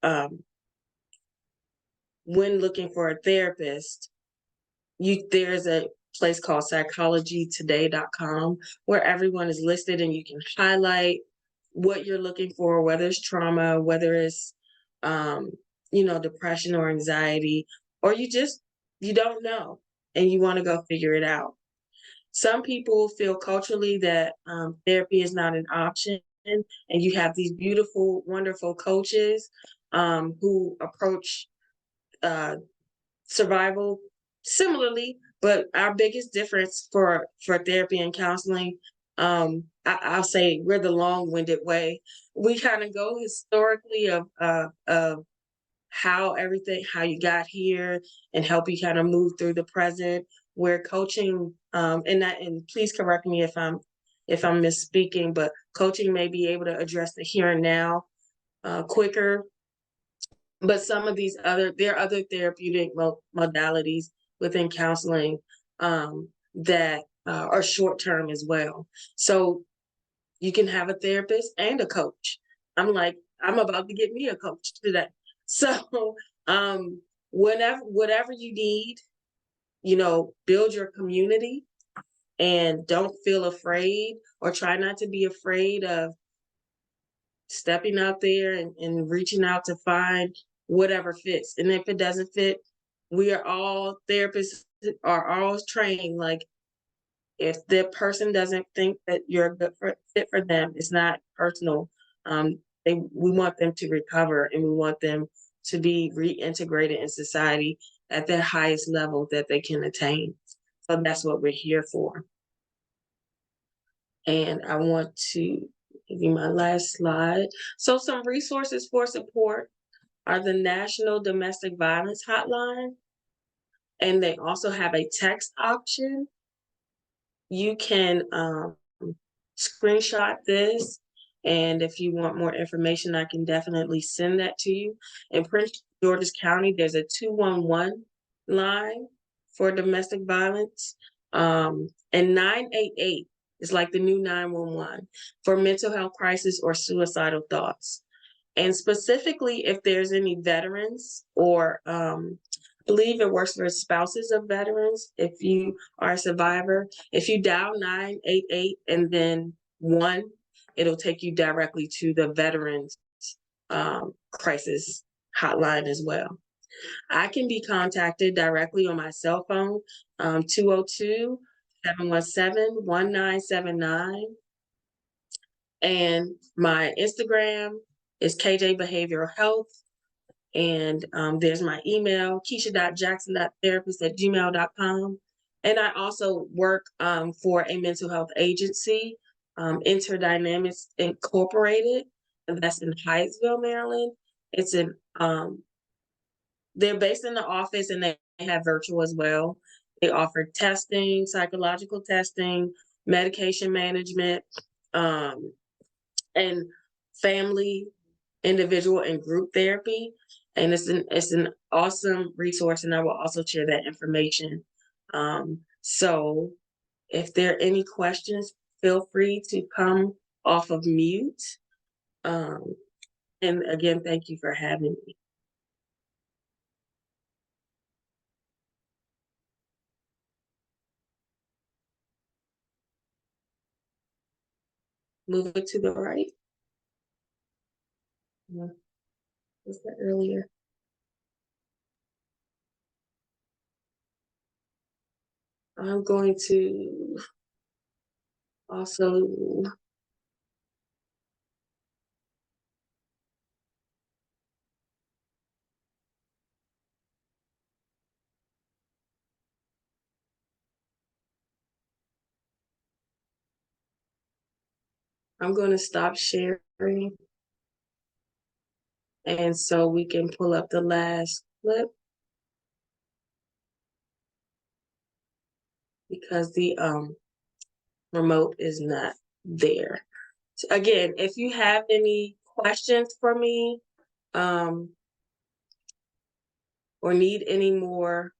[SPEAKER 6] when looking for a therapist, there's a place called psychologytoday.com where everyone is listed and you can highlight what you're looking for, whether it's trauma, whether it's, depression or anxiety, or you don't know and you want to go figure it out. Some people feel culturally that therapy is not an option, and you have these beautiful, wonderful coaches who approach survival similarly, but our biggest difference for therapy and counseling, I'll say we're the long-winded way. We kind of go historically of how you got here and help you kind of move through the present, where coaching, and please correct me if I'm misspeaking, but coaching may be able to address the here and now quicker. But some of there are other therapeutic modalities within counseling that are short-term as well. So you can have a therapist and a coach. I'm about to get me a coach today. So whatever you need, build your community and don't feel afraid, or try not to be afraid of stepping out there and reaching out to find whatever fits. And if it doesn't fit, we are all therapists, are all trained. Like, if the person doesn't think that you're a good fit for them, it's not personal. We want them to recover, and we want them to be reintegrated in society at the highest level that they can attain. So that's what we're here for. And I want to give you my last slide. So some resources for support are the National Domestic Violence Hotline, and they also have a text option. You can screenshot this, and if you want more information, I can definitely send that to you. In Prince George's County, there's a 211 line for domestic violence, and 988 is like the new 911 for mental health crisis or suicidal thoughts. And specifically, if there's any veterans, or I believe it works for spouses of veterans, if you are a survivor, if you dial 988 and then 1, it'll take you directly to the veterans crisis hotline as well. I can be contacted directly on my cell phone, 202-717-1979. And my Instagram is KJ Behavioral Health. And there's my email, keisha.jackson.therapist@gmail.com. And I also work for a mental health agency, Interdynamics Incorporated, and that's in Hyattsville, Maryland. It's in they're based in the office, and they have virtual as well. They offer testing, psychological testing, medication management, and family, individual, and group therapy. And it's an awesome resource, and I will also share that information. So if there are any questions, feel free to come off of mute. And again, thank you for having me. Move it to the right. Was that earlier? I'm going to also I'm going to stop sharing. And so we can pull up the last clip, because the remote is not there. So again, if you have any questions for me, or need any more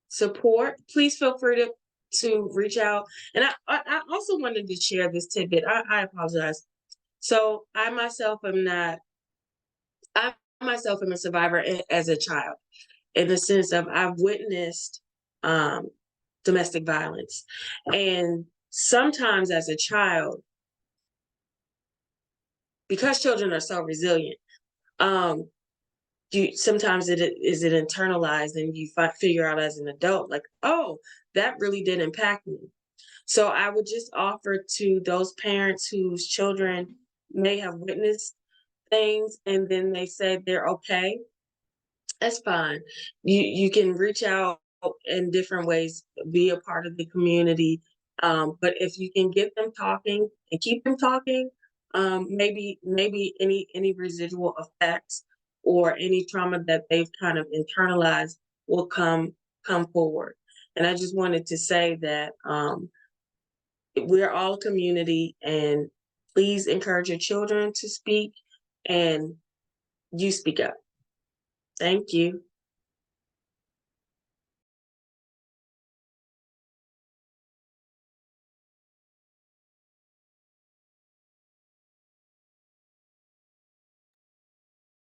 [SPEAKER 6] support, please feel free to reach out. And I also wanted to share this tidbit. I apologize. So I myself am a survivor as a child, in the sense of I've witnessed domestic violence. And sometimes as a child, because children are so resilient, sometimes it internalized, and you figure out as an adult, like, oh, that really did impact me. So I would just offer to those parents whose children may have witnessed things and then they say they're okay, that's fine. You can reach out in different ways, be a part of the community. But if you can get them talking and keep them talking, maybe any residual effects or any trauma that they've kind of internalized will come forward. And I just wanted to say that we're all a community, and please encourage your children to speak, and you speak up. Thank you.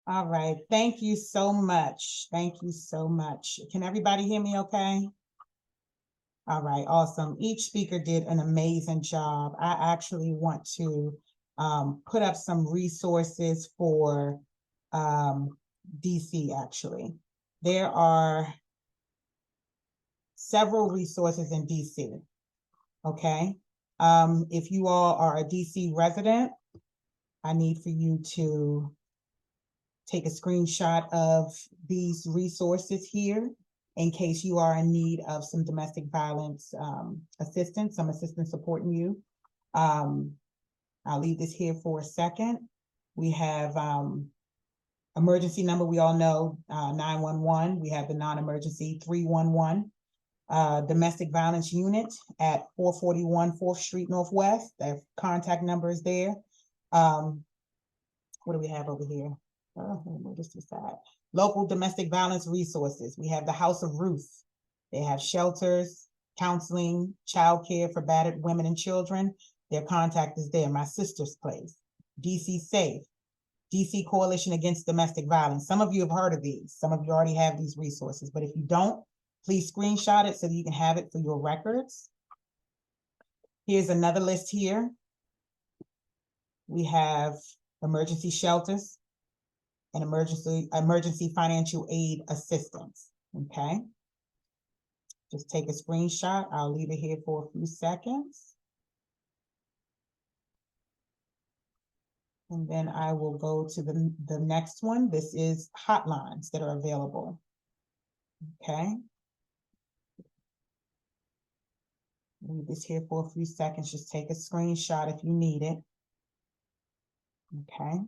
[SPEAKER 1] All right, thank you so much. Thank you so much. Can everybody hear me okay? All right, awesome. Each speaker did an amazing job. I actually want to put up some resources for DC, actually. There are several resources in DC, okay? If you all are a DC resident, I need for you to take a screenshot of these resources here in case you are in need of some domestic violence assistance, some assistance supporting you. I'll leave this here for a second. We have emergency number, we all know 911. We have the non-emergency 311. Domestic violence unit at 441 4th Street Northwest. Their contact number is there. What do we have over here? We'll just decide. Local domestic violence resources. We have the House of Ruth. They have shelters, counseling, childcare for battered women and children. Their contact is there. My Sister's Place, DC Safe, DC Coalition Against Domestic Violence. Some of you have heard of these. Some of you already have these resources, but if you don't, please screenshot it so that you can have it for your records. Here's another list here. We have emergency shelters and emergency financial aid assistance, okay? Just take a screenshot. I'll leave it here for a few seconds. And then I will go to the next one. This is hotlines that are available, okay? Leave this here for a few seconds. Just take a screenshot if you need it, okay?